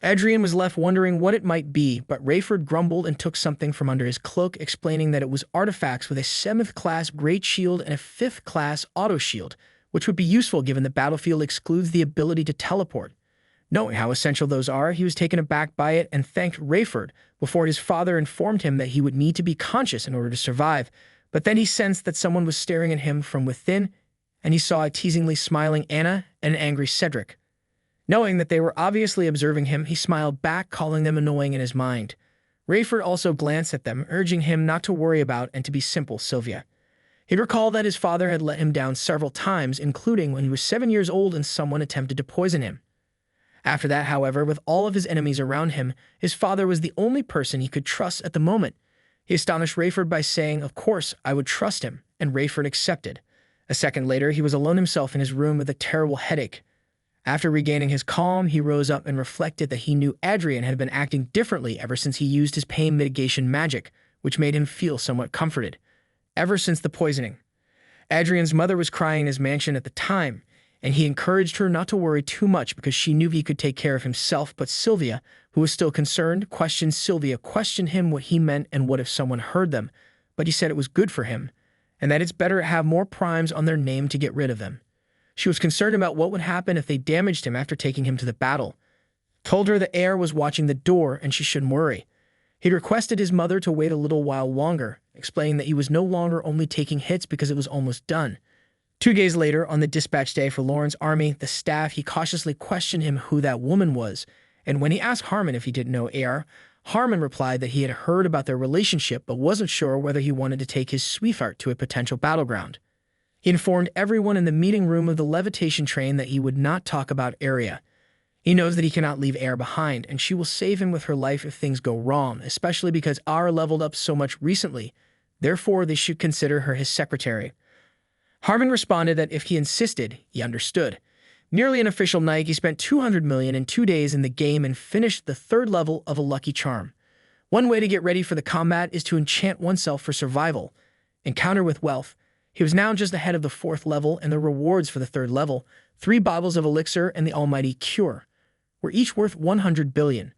Adrian was left wondering what it might be, but Rayford grumbled and took something from under his cloak, explaining that it was artifacts with a 7th class Great Shield and a 5th class Auto Shield, which would be useful given the battlefield excludes the ability to teleport. Knowing how essential those are, he was taken aback by it and thanked Rayford before his father informed him that he would need to be conscious in order to survive. But then he sensed that someone was staring at him from within, and he saw a teasingly smiling Anna and an angry Cedric. Knowing that they were obviously observing him, he smiled back, calling them annoying in his mind. Rayford also glanced at them, urging him not to worry about and to be simple Sylvia. He recalled that his father had let him down several times, including when he was 7 years old and someone attempted to poison him. After that, however, with all of his enemies around him, his father was the only person he could trust at the moment. He astonished Rayford by saying, "Of course, I would trust him," and Rayford accepted. A second later, he was alone himself in his room with a terrible headache. After regaining his calm, he rose up and reflected that he knew Adrian had been acting differently ever since he used his pain mitigation magic, which made him feel somewhat comforted. Ever since the poisoning. Adrian's mother was crying in his mansion at the time, and he encouraged her not to worry too much because she knew he could take care of himself. But Sylvia, who was still concerned, questioned him what he meant and what if someone heard them, but he said it was good for him, and that it's better to have more primes on their name to get rid of them. She was concerned about what would happen if they damaged him after taking him to the battle. Told her the heir was watching the door and she shouldn't worry. He'd requested his mother to wait a little while longer, explaining that he was no longer only taking hits because it was almost done. 2 days later, on the dispatch day for Lauren's army, the staff, he cautiously questioned him who that woman was, and when he asked Harmon if he didn't know heir, Harmon replied that he had heard about their relationship but wasn't sure whether he wanted to take his sweetheart to a potential battleground. He informed everyone in the meeting room of the levitation train that he would not talk about Arya. He knows that he cannot leave Air behind, and she will save him with her life if things go wrong, especially because Ar leveled up so much recently. Therefore, they should consider her his secretary. Harmon responded that if he insisted, he understood. Nearly an official night, he spent 200 million in 2 days in the game and finished the 3rd level of a lucky charm. One way to get ready for the combat is to enchant oneself for survival. Encounter with wealth. He was now just ahead of the 4th level, and the rewards for the 3rd level, 3 bottles of elixir and the almighty cure, were each worth 100 billion.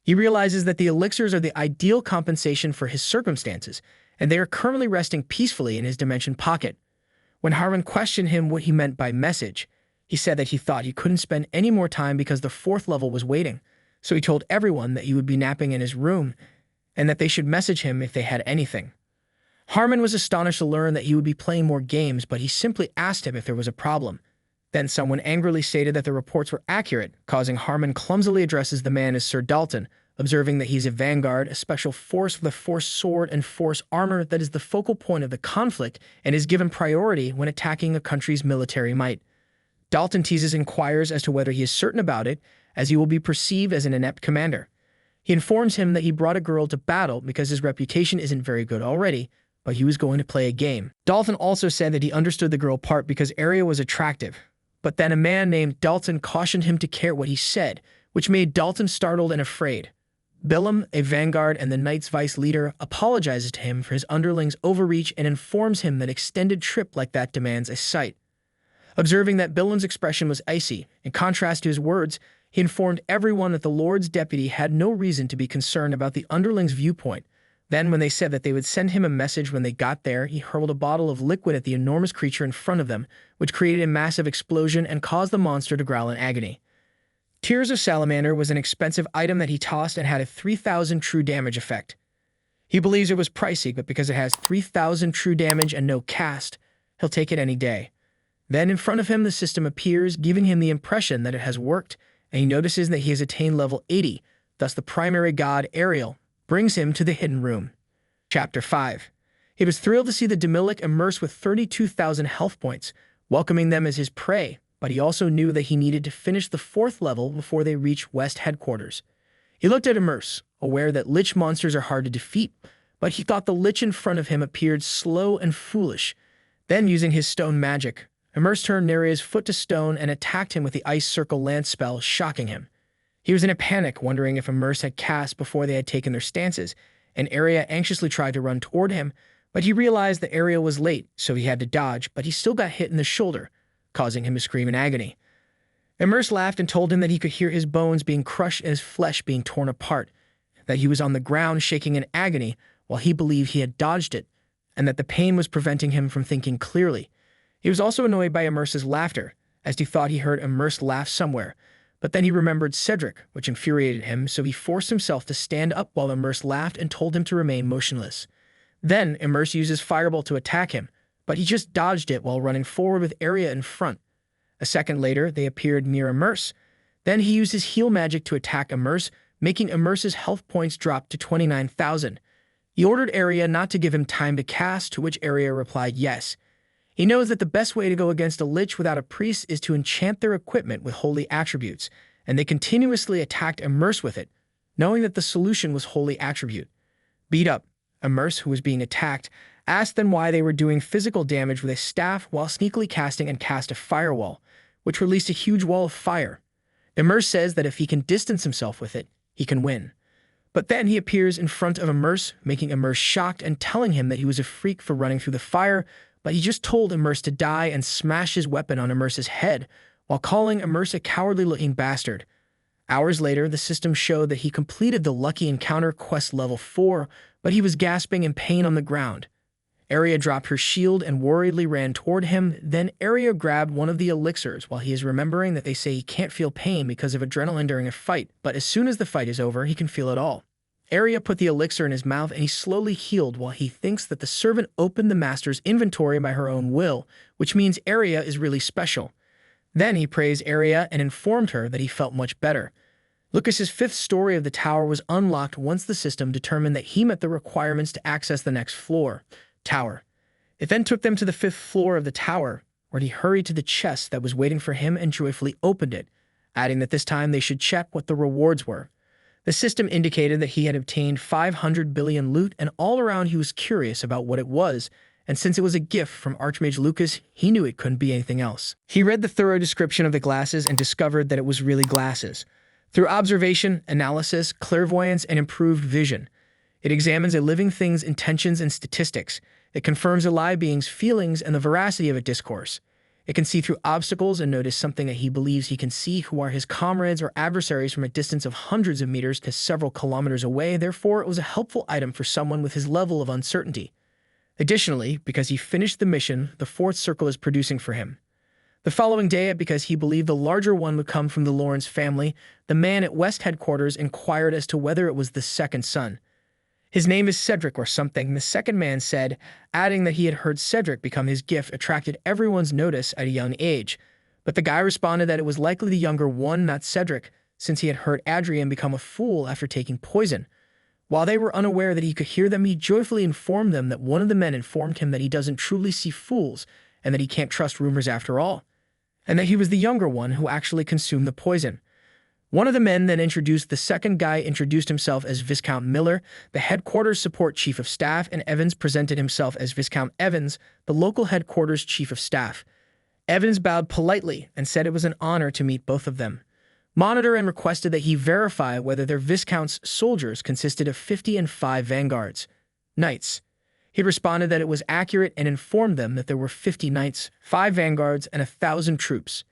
He realizes that the elixirs are the ideal compensation for his circumstances, and they are currently resting peacefully in his dimension pocket. When Harmon questioned him what he meant by message, he said that he thought he couldn't spend any more time because the 4th level was waiting, so he told everyone that he would be napping in his room, and that they should message him if they had anything. Harmon was astonished to learn that he would be playing more games, but he simply asked him if there was a problem. Then someone angrily stated that the reports were accurate, causing Harmon clumsily addresses the man as Sir Dalton, observing that he's a vanguard, a special force with a force sword and force armor that is the focal point of the conflict and is given priority when attacking a country's military might. Dalton teases inquires as to whether he is certain about it, as he will be perceived as an inept commander. He informs him that he brought a girl to battle because his reputation isn't very good already, but he was going to play a game. Dalton also said that he understood the girl part because Arya was attractive, but then a man named Dalton cautioned him to care what he said, which made Dalton startled and afraid. Billum, a vanguard and the Knight's vice leader, apologizes to him for his underling's overreach and informs him that extended trip like that demands a sight. Observing that Billum's expression was icy, in contrast to his words, he informed everyone that the Lord's deputy had no reason to be concerned about the underling's viewpoint. Then, when they said that they would send him a message when they got there, he hurled a bottle of liquid at the enormous creature in front of them, which created a massive explosion and caused the monster to growl in agony. Tears of Salamander was an expensive item that he tossed and had a 3,000 true damage effect. He believes it was pricey, but because it has 3,000 true damage and no cast, he'll take it any day. Then in front of him the system appears, giving him the impression that it has worked, and he notices that he has attained level 80, thus the primary god, Ariel, brings him to the hidden room. Chapter 5. He was thrilled to see the Demilic immersed with 32,000 health points, welcoming them as his prey, but he also knew that he needed to finish the 4th level before they reached West Headquarters. He looked at Immerse, aware that Lich monsters are hard to defeat, but he thought the Lich in front of him appeared slow and foolish. Then, using his stone magic, Immerse turned Nerea's foot to stone and attacked him with the Ice Circle Lance spell, shocking him. He was in a panic, wondering if Immerse had cast before they had taken their stances, and Arya anxiously tried to run toward him, but he realized that Arya was late, so he had to dodge, but he still got hit in the shoulder, causing him to scream in agony. Immerse laughed and told him that he could hear his bones being crushed and his flesh being torn apart, that he was on the ground shaking in agony while he believed he had dodged it, and that the pain was preventing him from thinking clearly. He was also annoyed by Immerse's laughter, as he thought he heard Immerse laugh somewhere, But then he remembered Cedric, which infuriated him, so he forced himself to stand up while Immerse laughed and told him to remain motionless. Then, Immerse uses Fireball to attack him, but he just dodged it while running forward with Area in front. A second later, they appeared near Immerse. Then he used his heal magic to attack Immerse, making Immerse's health points drop to 29,000. He ordered Area not to give him time to cast, to which Area replied yes. He knows that the best way to go against a lich without a priest is to enchant their equipment with holy attributes, and they continuously attacked Immerse with it, knowing that the solution was holy attribute. Beat up, Immerse, who was being attacked, asked them why they were doing physical damage with a staff while sneakily casting and cast a firewall, which released a huge wall of fire. Immerse says that if he can distance himself with it, he can win. But then he appears in front of Immerse, making Immerse shocked and telling him that he was a freak for running through the fire, but he just told Immerse to die and smash his weapon on Immerse's head, while calling Immerse a cowardly-looking bastard. Hours later, the system showed that he completed the Lucky Encounter quest level 4, but he was gasping in pain on the ground. Area dropped her shield and worriedly ran toward him. Then Area grabbed one of the elixirs while he is remembering that they say he can't feel pain because of adrenaline during a fight, but as soon as the fight is over, he can feel it all. Area put the elixir in his mouth and he slowly healed while he thinks that the servant opened the master's inventory by her own will, which means Area is really special. Then he praised Area and informed her that he felt much better. Lucas's fifth story of the tower was unlocked once the system determined that he met the requirements to access the next tower. It then took them to the 5th floor of the tower, where he hurried to the chest that was waiting for him and joyfully opened it, adding that this time they should check what the rewards were. The system indicated that he had obtained 500 billion loot, and all around he was curious about what it was, and since it was a gift from Archmage Lucas, he knew it couldn't be anything else. He read the thorough description of the glasses and discovered that it was really glasses. Through observation, analysis, clairvoyance, and improved vision, it examines a living thing's intentions and statistics. It confirms a live being's feelings and the veracity of a discourse. It can see through obstacles and notice something that he believes he can see, who are his comrades or adversaries from a distance of hundreds of meters to several kilometers away. Therefore, it was a helpful item for someone with his level of uncertainty. Additionally, because he finished the mission, the 4th circle is producing for him. The following day, because he believed the larger one would come from the Lawrence family, the man at West headquarters inquired as to whether it was the second son. His name is Cedric or something, the second man said, adding that he had heard Cedric become his gift attracted everyone's notice at a young age. But the guy responded that it was likely the younger one, not Cedric, since he had heard Adrian become a fool after taking poison. While they were unaware that he could hear them, he joyfully informed them that one of the men informed him that he doesn't truly see fools and that he can't trust rumors after all, and that he was the younger one who actually consumed the poison. One of the men then introduced the second guy, introduced himself as Viscount Miller, the headquarters support chief of staff, and Evans presented himself as Viscount Evans, the local headquarters chief of staff. Evans bowed politely and said it was an honor to meet both of them. Monitor and requested that he verify whether their Viscount's soldiers consisted of 50 and 5 vanguards. Knights. He responded that it was accurate and informed them that there were 50 knights, 5 vanguards, and 1,000 troops.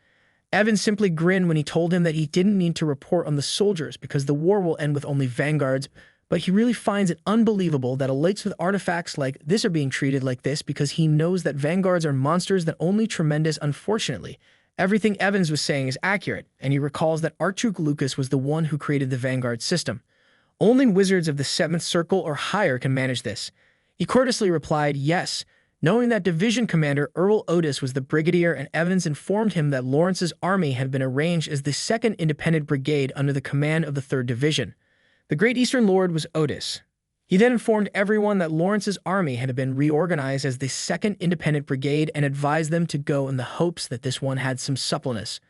Evans simply grinned when he told him that he didn't need to report on the soldiers because the war will end with only vanguards, but he really finds it unbelievable that elites with artifacts like this are being treated like this because he knows that vanguards are monsters that only tremendous. Unfortunately, everything Evans was saying is accurate, and he recalls that Archduke Lucas was the one who created the vanguard system. Only wizards of the 7th circle or higher can manage this. He courteously replied yes, knowing that Division Commander Earl Otis was the brigadier, and Evans informed him that Lawrence's army had been arranged as the 2nd Independent Brigade under the command of the 3rd Division. The Great Eastern Lord was Otis. He then informed everyone that Lawrence's army had been reorganized as the 2nd Independent Brigade and advised them to go in the hopes that this one had some suppleness.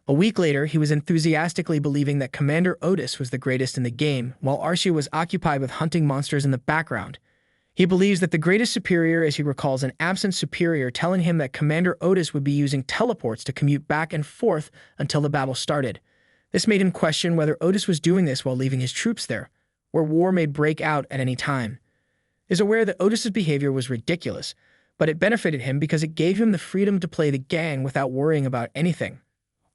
A week later, he was enthusiastically believing that Commander Otis was the greatest in the game, while Arcia was occupied with hunting monsters in the background. He believes that the greatest superior, as he recalls an absent superior telling him that Commander Otis would be using teleports to commute back and forth until the battle started. This made him question whether Otis was doing this while leaving his troops there, where war may break out at any time. He is aware that Otis's behavior was ridiculous, but it benefited him because it gave him the freedom to play the gang without worrying about anything.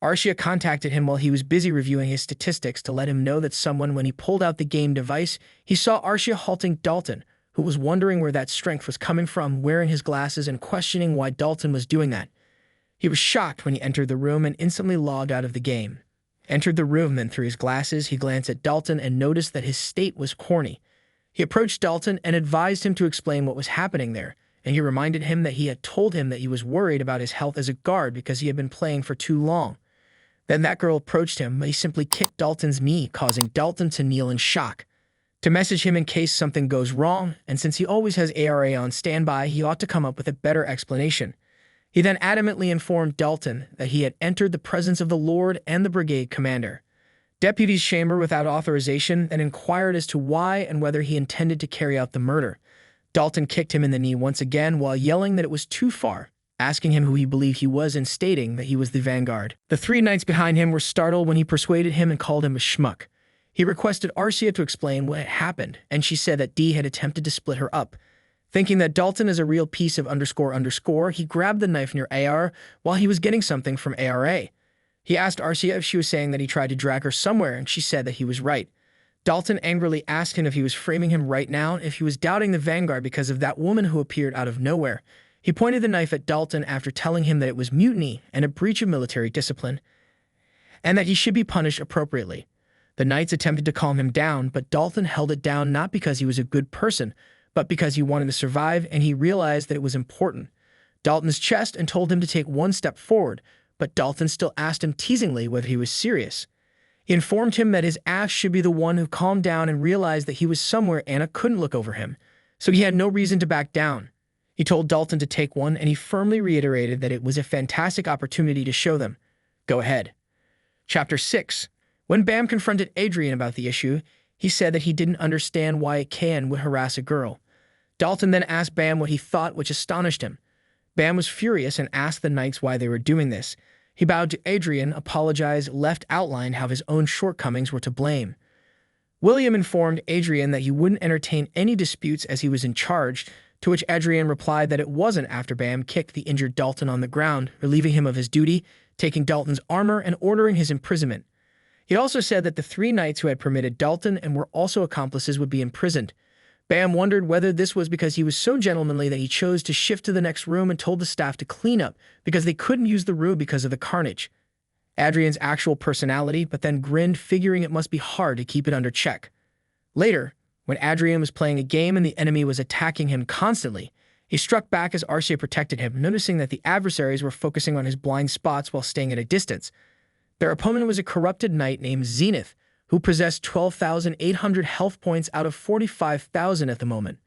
Arcia contacted him while he was busy reviewing his statistics to let him know that when he pulled out the game device, he saw Arcia halting Dalton, who was wondering where that strength was coming from, wearing his glasses and questioning why Dalton was doing that. He was shocked when he entered the room and instantly logged out of the game. entered the room. Then through his glasses, he glanced at Dalton and noticed that his state was corny. He approached Dalton and advised him to explain what was happening there, and he reminded him that he had told him that he was worried about his health as a guard because he had been playing for too long. Then that girl approached him, but he simply kicked Dalton's knee, causing Dalton to kneel in shock. To message him in case something goes wrong, and since he always has ARA on standby, he ought to come up with a better explanation. He then adamantly informed Dalton that he had entered the presence of the Lord and the brigade commander. Deputy's chamber without authorization and inquired as to why and whether he intended to carry out the murder. Dalton kicked him in the knee once again while yelling that it was too far, asking him who he believed he was and stating that he was the vanguard. The three knights behind him were startled when he persuaded him and called him a schmuck. He requested Arcia to explain what had happened, and she said that Dee had attempted to split her up. Thinking that Dalton is a real piece of __, he grabbed the knife near AR while he was getting something from ARA. He asked Arcia if she was saying that he tried to drag her somewhere, and she said that he was right. Dalton angrily asked him if he was framing him right now, if he was doubting the vanguard because of that woman who appeared out of nowhere. He pointed the knife at Dalton after telling him that it was mutiny and a breach of military discipline, and that he should be punished appropriately. The knights attempted to calm him down, but Dalton held it down not because he was a good person, but because he wanted to survive and he realized that it was important. Dalton's chest and told him to take one step forward, but Dalton still asked him teasingly whether he was serious. He informed him that his ass should be the one who calmed down and realized that he was somewhere Anna couldn't look over him, so he had no reason to back down. He told Dalton to take one, and he firmly reiterated that it was a fantastic opportunity to show them. Go ahead. Chapter 6. When Bam confronted Adrian about the issue, he said that he didn't understand why a Kan would harass a girl. Dalton then asked Bam what he thought, which astonished him. Bam was furious and asked the knights why they were doing this. He bowed to Adrian, apologized, left outlined how his own shortcomings were to blame. William informed Adrian that he wouldn't entertain any disputes as he was in charge, to which Adrian replied that it wasn't after Bam kicked the injured Dalton on the ground, relieving him of his duty, taking Dalton's armor, and ordering his imprisonment. He also said that the three knights who had permitted Dalton and were also accomplices would be imprisoned. Bam wondered whether this was because he was so gentlemanly that he chose to shift to the next room and told the staff to clean up because they couldn't use the room because of the carnage. Adrian's actual personality, but then grinned, figuring it must be hard to keep it under check. Later, when Adrian was playing a game and the enemy was attacking him constantly, he struck back as Arcia protected him, noticing that the adversaries were focusing on his blind spots while staying at a distance. Their opponent was a corrupted knight named Zenith, who possessed 12,800 health points out of 45,000 at the moment.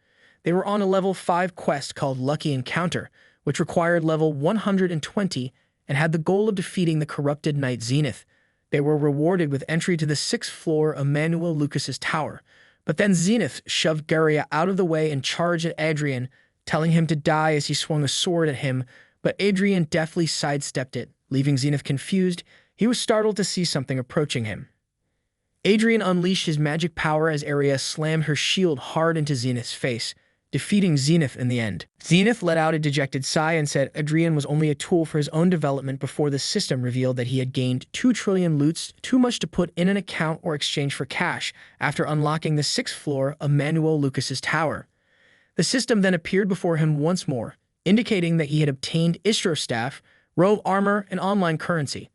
They were on a level 5 quest called Lucky Encounter, which required level 120 and had the goal of defeating the corrupted knight Zenith. They were rewarded with entry to the 6th floor of Manuel Lucas's tower, but then Zenith shoved Garia out of the way and charged at Adrian, telling him to die as he swung a sword at him, but Adrian deftly sidestepped it, leaving Zenith confused. He was startled to see something approaching him. Adrian unleashed his magic power as Aria slammed her shield hard into Zenith's face, defeating Zenith in the end. Zenith let out a dejected sigh and said Adrian was only a tool for his own development before the system revealed that he had gained 2 trillion loots, too much to put in an account or exchange for cash, after unlocking the 6th floor of Manuel Lucas's tower. The system then appeared before him once more, indicating that he had obtained Istro staff, robe armor, and online currency.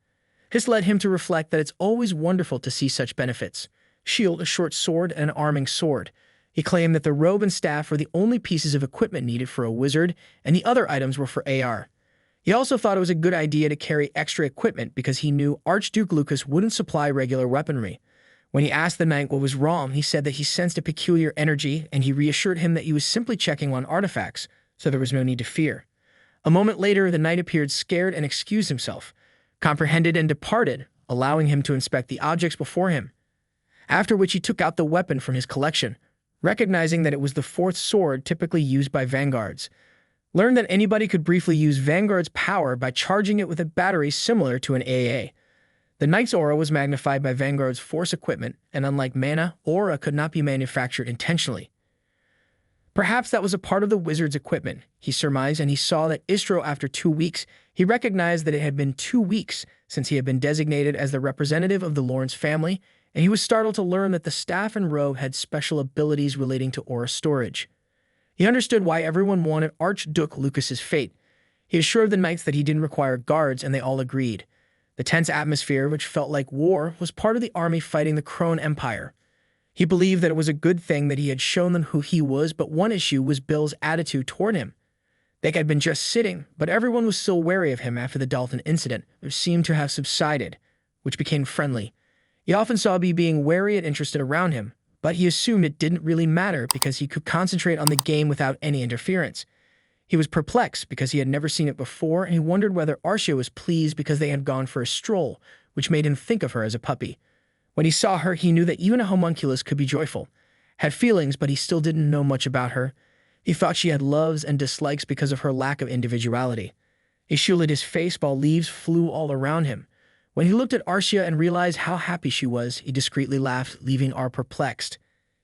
This led him to reflect that it's always wonderful to see such benefits. Shield, a short sword, and an arming sword. He claimed that the robe and staff were the only pieces of equipment needed for a wizard, and the other items were for AR. He also thought it was a good idea to carry extra equipment because he knew Archduke Lucas wouldn't supply regular weaponry. When he asked the knight what was wrong, he said that he sensed a peculiar energy, and he reassured him that he was simply checking on artifacts, so there was no need to fear. A moment later, the knight appeared scared and excused himself, comprehended and departed, allowing him to inspect the objects before him, after which he took out the weapon from his collection, recognizing that it was the 4th sword typically used by vanguards. Learned that anybody could briefly use Vanguard's power by charging it with a battery similar to an AA. The knight's aura was magnified by Vanguard's force equipment, and unlike mana, aura could not be manufactured intentionally. Perhaps that was a part of the wizard's equipment, he surmised, and he saw that Istro after 2 weeks. He recognized that it had been 2 weeks since he had been designated as the representative of the Lawrence family, and he was startled to learn that the staff and robe had special abilities relating to aura storage. He understood why everyone wanted Archduke Lucas's fate. He assured the knights that he didn't require guards, and they all agreed. The tense atmosphere, which felt like war, was part of the army fighting the Krone Empire. He believed that it was a good thing that he had shown them who he was, but one issue was Bill's attitude toward him. They had been just sitting, but everyone was still wary of him after the Dalton incident, which seemed to have subsided, which became friendly. He often saw Bee being wary and interested around him, but he assumed it didn't really matter because he could concentrate on the game without any interference. He was perplexed because he had never seen it before, and he wondered whether Arcia was pleased because they had gone for a stroll, which made him think of her as a puppy. When he saw her, he knew that even a homunculus could be joyful, had feelings, but he still didn't know much about her. He thought she had loves and dislikes because of her lack of individuality. He shielded his face while leaves flew all around him. When he looked at Arcia and realized how happy she was, he discreetly laughed, leaving R perplexed.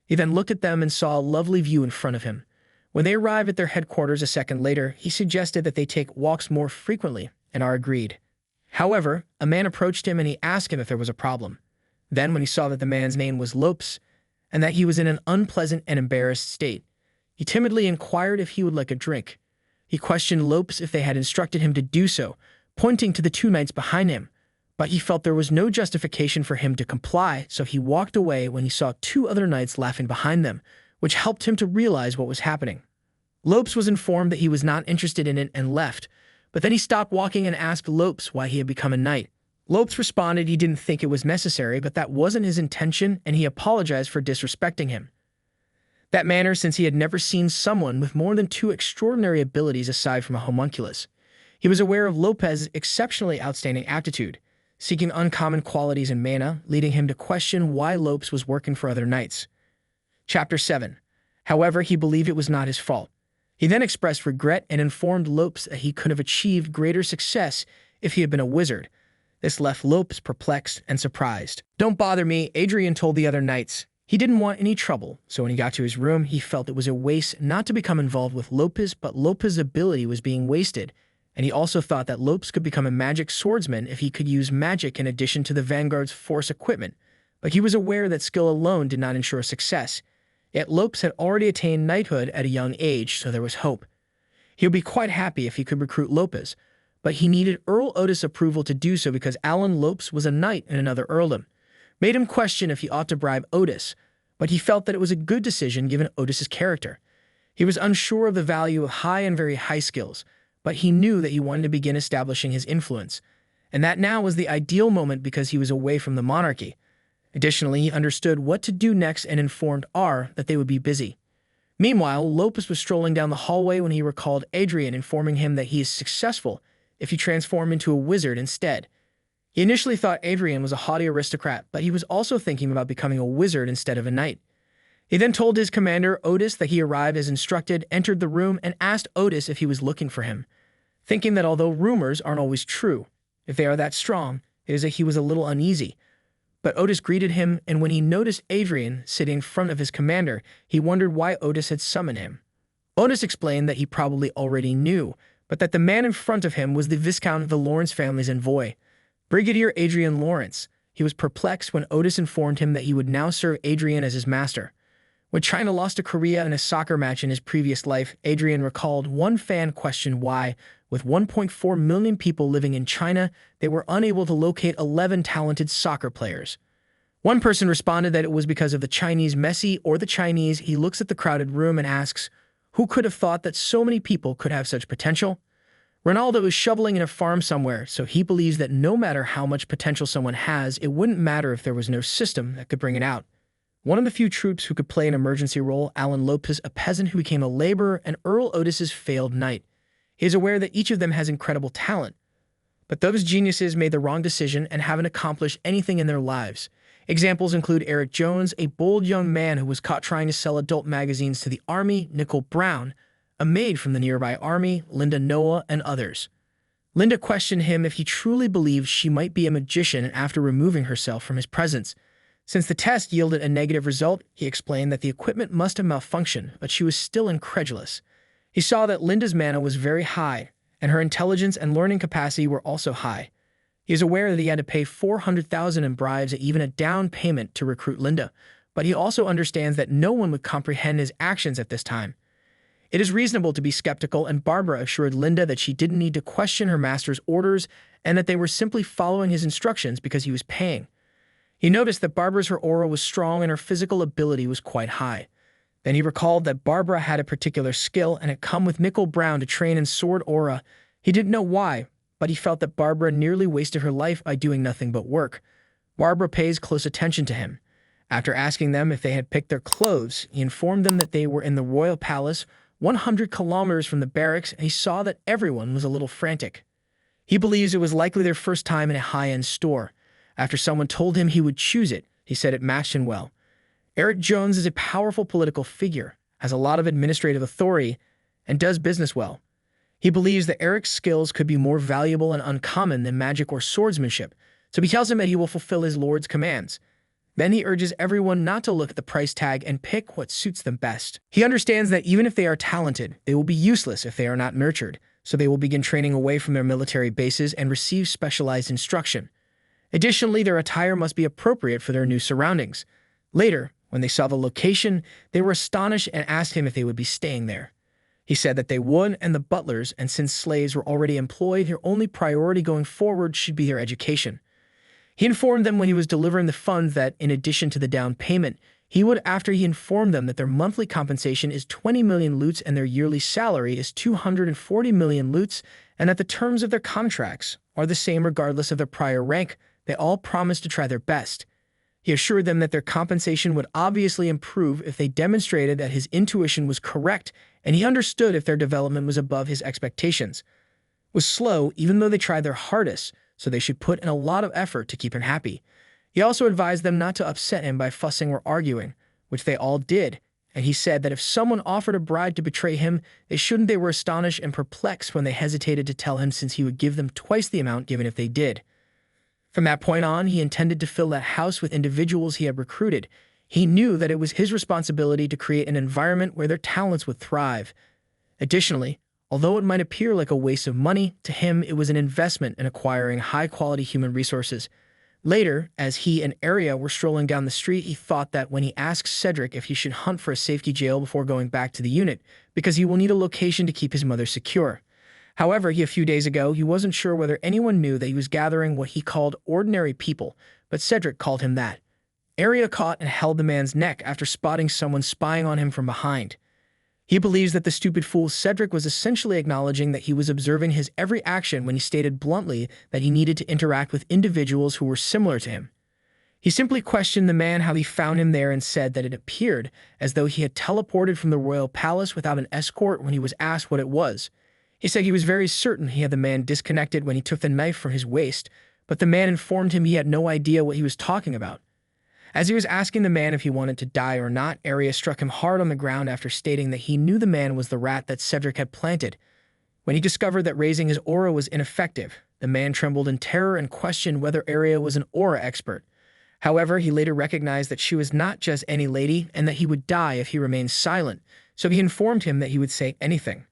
He then looked at them and saw a lovely view in front of him. When they arrived at their headquarters a second later, he suggested that they take walks more frequently, and R agreed. However, a man approached him and he asked him if there was a problem. Then, when he saw that the man's name was Lopes, and that he was in an unpleasant and embarrassed state, he timidly inquired if he would like a drink. He questioned Lopes if they had instructed him to do so, pointing to the two knights behind him, but he felt there was no justification for him to comply, so he walked away when he saw two other knights laughing behind them, which helped him to realize what was happening. Lopes was informed that he was not interested in it and left, but then he stopped walking and asked Lopes why he had become a knight. Lopes responded he didn't think it was necessary, but that wasn't his intention, and he apologized for disrespecting him. That manner, since he had never seen someone with more than two extraordinary abilities aside from a homunculus. He was aware of Lopez's exceptionally outstanding aptitude, seeking uncommon qualities in mana, leading him to question why Lopes was working for other knights. Chapter 7. However, he believed it was not his fault. He then expressed regret and informed Lopes that he could have achieved greater success if he had been a wizard. This left Lopes perplexed and surprised. "Don't bother me," Adrian told the other knights. He didn't want any trouble, so when he got to his room, he felt it was a waste not to become involved with Lopes, but Lopes' ability was being wasted, and he also thought that Lopes could become a magic swordsman if he could use magic in addition to the Vanguard's force equipment, but he was aware that skill alone did not ensure success. Yet Lopes had already attained knighthood at a young age, so there was hope. He would be quite happy if he could recruit Lopes, but he needed Earl Otis' approval to do so because Alan Lopes was a knight in another earldom. Made him question if he ought to bribe Otis, but he felt that it was a good decision given Otis' character. He was unsure of the value of high and very high skills, but he knew that he wanted to begin establishing his influence, and that now was the ideal moment because he was away from the monarchy. Additionally, he understood what to do next and informed R that they would be busy. Meanwhile, Lopes was strolling down the hallway when he recalled Adrian informing him that he is successful if he transformed into a wizard instead. He initially thought Adrian was a haughty aristocrat, but he was also thinking about becoming a wizard instead of a knight. He then told his commander, Otis, that he arrived as instructed, entered the room, and asked Otis if he was looking for him, thinking that although rumors aren't always true, if they are that strong, it is that he was a little uneasy. But Otis greeted him, and when he noticed Adrian sitting in front of his commander, he wondered why Otis had summoned him. Otis explained that he probably already knew, but that the man in front of him was the Viscount of the Lawrence family's envoy, Brigadier Adrian Lawrence. He was perplexed when Otis informed him that he would now serve Adrian as his master. When China lost to Korea in a soccer match in his previous life, Adrian recalled one fan questioned why, with 1.4 million people living in China, they were unable to locate 11 talented soccer players. One person responded that it was because of the Chinese Messi or the Chinese. He looks at the crowded room and asks, who could have thought that so many people could have such potential? Ronaldo is shoveling in a farm somewhere, so he believes that no matter how much potential someone has, it wouldn't matter if there was no system that could bring it out. One of the few troops who could play an emergency role, Alan Lopes, a peasant who became a laborer, and Earl Otis's failed knight. He is aware that each of them has incredible talent, but those geniuses made the wrong decision and haven't accomplished anything in their lives. Examples include Eric Jones, a bold young man who was caught trying to sell adult magazines to the army, Nicole Brown, a maid from the nearby army, Linda Noah, and others. Linda questioned him if he truly believed she might be a magician after removing herself from his presence. Since the test yielded a negative result, he explained that the equipment must have malfunctioned, but she was still incredulous. He saw that Linda's mana was very high, and her intelligence and learning capacity were also high. He is aware that he had to pay $400,000 in bribes and even a down payment to recruit Linda, but he also understands that no one would comprehend his actions at this time. It is reasonable to be skeptical, and Barbara assured Linda that she didn't need to question her master's orders and that they were simply following his instructions because he was paying. He noticed that Barbara's her aura was strong and her physical ability was quite high. Then he recalled that Barbara had a particular skill and had come with Nickel Brown to train in sword aura. He didn't know why, but he felt that Barbara nearly wasted her life by doing nothing but work. Barbara pays close attention to him. After asking them if they had picked their clothes, he informed them that they were in the royal palace, 100 kilometers from the barracks, and he saw that everyone was a little frantic. He believes it was likely their first time in a high-end store. After someone told him he would choose it, he said it matched him well. Eric Jones is a powerful political figure, has a lot of administrative authority, and does business well. He believes that Eric's skills could be more valuable and uncommon than magic or swordsmanship, so he tells him that he will fulfill his lord's commands. Then he urges everyone not to look at the price tag and pick what suits them best. He understands that even if they are talented, they will be useless if they are not nurtured, so they will begin training away from their military bases and receive specialized instruction. Additionally, their attire must be appropriate for their new surroundings. Later, when they saw the location, they were astonished and asked him if they would be staying there. He said that they would, and the butlers, and since slaves were already employed, their only priority going forward should be their education. He informed them when he was delivering the funds that, in addition to the down payment, he would after he informed them that their monthly compensation is 20 million loots and their yearly salary is 240 million loots, and that the terms of their contracts are the same regardless of their prior rank. They all promised to try their best. He assured them that their compensation would obviously improve if they demonstrated that his intuition was correct, and he understood if their development was above his expectations. It was slow, even though they tried their hardest, so they should put in a lot of effort to keep him happy. He also advised them not to upset him by fussing or arguing, which they all did, and he said that if someone offered a bribe to betray him, they were astonished and perplexed when they hesitated to tell him since he would give them twice the amount given if they did. From that point on, he intended to fill that house with individuals he had recruited. He knew that it was his responsibility to create an environment where their talents would thrive. Additionally, although it might appear like a waste of money, to him it was an investment in acquiring high-quality human resources. Later, as he and Arya were strolling down the street, he thought that when he asked Cedric if he should hunt for a safety jail before going back to the unit, because he will need a location to keep his mother secure. However, a few days ago, he wasn't sure whether anyone knew that he was gathering what he called ordinary people, but Cedric called him that. Arya caught and held the man's neck after spotting someone spying on him from behind. He believes that the stupid fool Cedric was essentially acknowledging that he was observing his every action when he stated bluntly that he needed to interact with individuals who were similar to him. He simply questioned the man how he found him there and said that it appeared as though he had teleported from the royal palace without an escort when he was asked what it was. He said he was very certain he had the man disconnected when he took the knife from his waist, but the man informed him he had no idea what he was talking about. As he was asking the man if he wanted to die or not, Arya struck him hard on the ground after stating that he knew the man was the rat that Cedric had planted. When he discovered that raising his aura was ineffective, the man trembled in terror and questioned whether Arya was an aura expert. However, he later recognized that she was not just any lady and that he would die if he remained silent, so he informed him that he would say anything.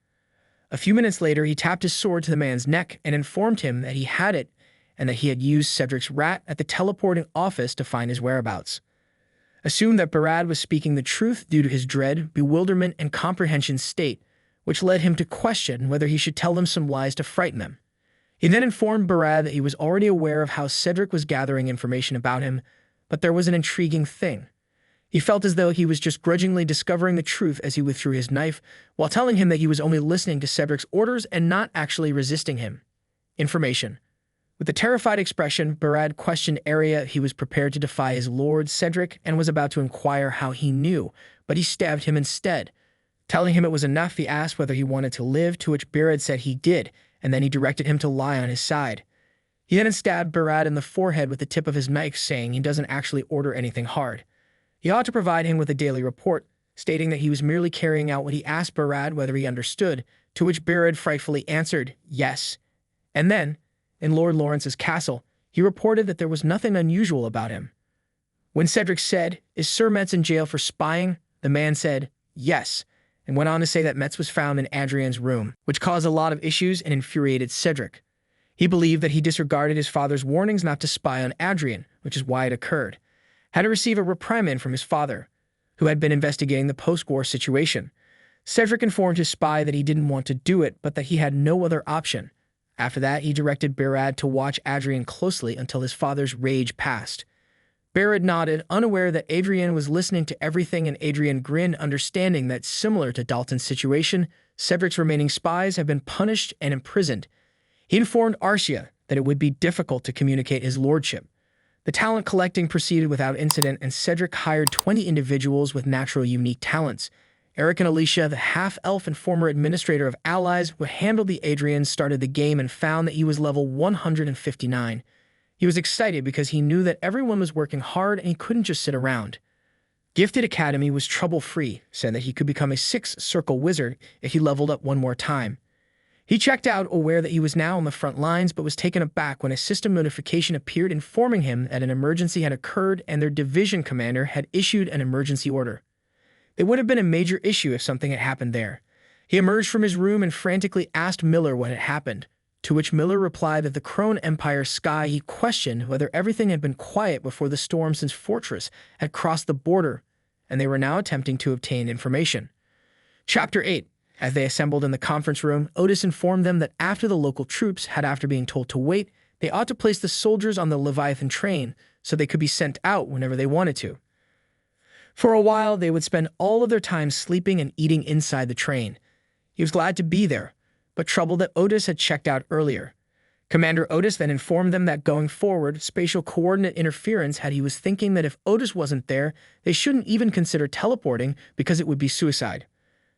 A few minutes later, he tapped his sword to the man's neck and informed him that he had it and that he had used Cedric's rat at the teleporting office to find his whereabouts. Assumed that Barad was speaking the truth due to his dread, bewilderment, and comprehension state, which led him to question whether he should tell them some lies to frighten them. He then informed Barad that he was already aware of how Cedric was gathering information about him, but there was an intriguing thing. He felt as though he was just grudgingly discovering the truth as he withdrew his knife, while telling him that he was only listening to Cedric's orders and not actually resisting him. Information. With a terrified expression, Barad questioned Arya if he was prepared to defy his lord, Cedric, and was about to inquire how he knew, but he stabbed him instead. Telling him it was enough, he asked whether he wanted to live, to which Barad said he did, and then he directed him to lie on his side. He then stabbed Barad in the forehead with the tip of his knife, saying he doesn't actually order anything hard. He ought to provide him with a daily report, stating that he was merely carrying out what he asked Barad whether he understood, to which Barad frightfully answered, yes. And then, in Lord Lawrence's castle, he reported that there was nothing unusual about him. When Cedric said, "Is Sir Metz in jail for spying?" the man said, yes, and went on to say that Metz was found in Adrian's room, which caused a lot of issues and infuriated Cedric. He believed that he disregarded his father's warnings not to spy on Adrian, which is why it occurred. Had to receive a reprimand from his father, who had been investigating the post-war situation. Cedric informed his spy that he didn't want to do it, but that he had no other option. After that, he directed Barad to watch Adrian closely until his father's rage passed. Barad nodded, unaware that Adrian was listening to everything, and Adrian grinned, understanding that, similar to Dalton's situation, Cedric's remaining spies have been punished and imprisoned. He informed Arcia that it would be difficult to communicate his lordship. The talent collecting proceeded without incident, and Cedric hired 20 individuals with natural unique talents. Eric and Alicia, the half-elf and former administrator of Allies who handled the Adrians, started the game and found that he was level 159. He was excited because he knew that everyone was working hard and he couldn't just sit around. Gifted Academy was trouble-free, said that he could become a 6-circle wizard if he leveled up one more time. He checked out, aware that he was now on the front lines, but was taken aback when a system notification appeared informing him that an emergency had occurred and their division commander had issued an emergency order. It would have been a major issue if something had happened there. He emerged from his room and frantically asked Miller what had happened, to which Miller replied that the Crone Empire sky. He questioned whether everything had been quiet before the storm, since Fortress had crossed the border, and they were now attempting to obtain information. Chapter 8. As they assembled in the conference room, Otis informed them that after the local troops had, after being told to wait, they ought to place the soldiers on the Leviathan train so they could be sent out whenever they wanted to. For a while, they would spend all of their time sleeping and eating inside the train. He was glad to be there, but troubled that Otis had checked out earlier. Commander Otis then informed them that going forward, spatial coordinate interference had. He was thinking that if Otis wasn't there, they shouldn't even consider teleporting because it would be suicide.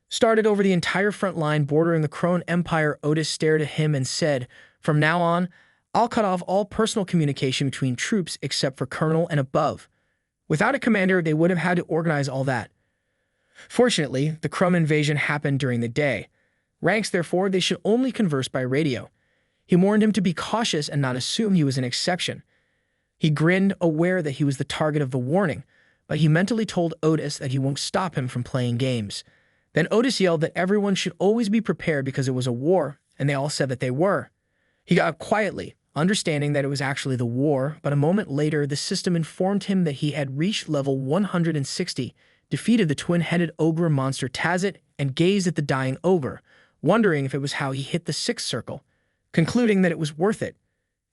Started over the entire front line bordering the Crone Empire, Otis stared at him and said, "From now on, I'll cut off all personal communication between troops except for Colonel and above." Without a commander, they would have had to organize all that. Fortunately, the Crumb invasion happened during the day. Ranks, therefore, they should only converse by radio. He warned him to be cautious and not assume he was an exception. He grinned, aware that he was the target of the warning, but he mentally told Otis that he won't stop him from playing games. Then Otis yelled that everyone should always be prepared because it was a war, and they all said that they were. He got up quietly, understanding that it was actually the war, but a moment later the system informed him that he had reached level 160, defeated the twin-headed ogre monster Tazit, and gazed at the dying ogre, wondering if it was how he hit the 6th circle, concluding that it was worth it.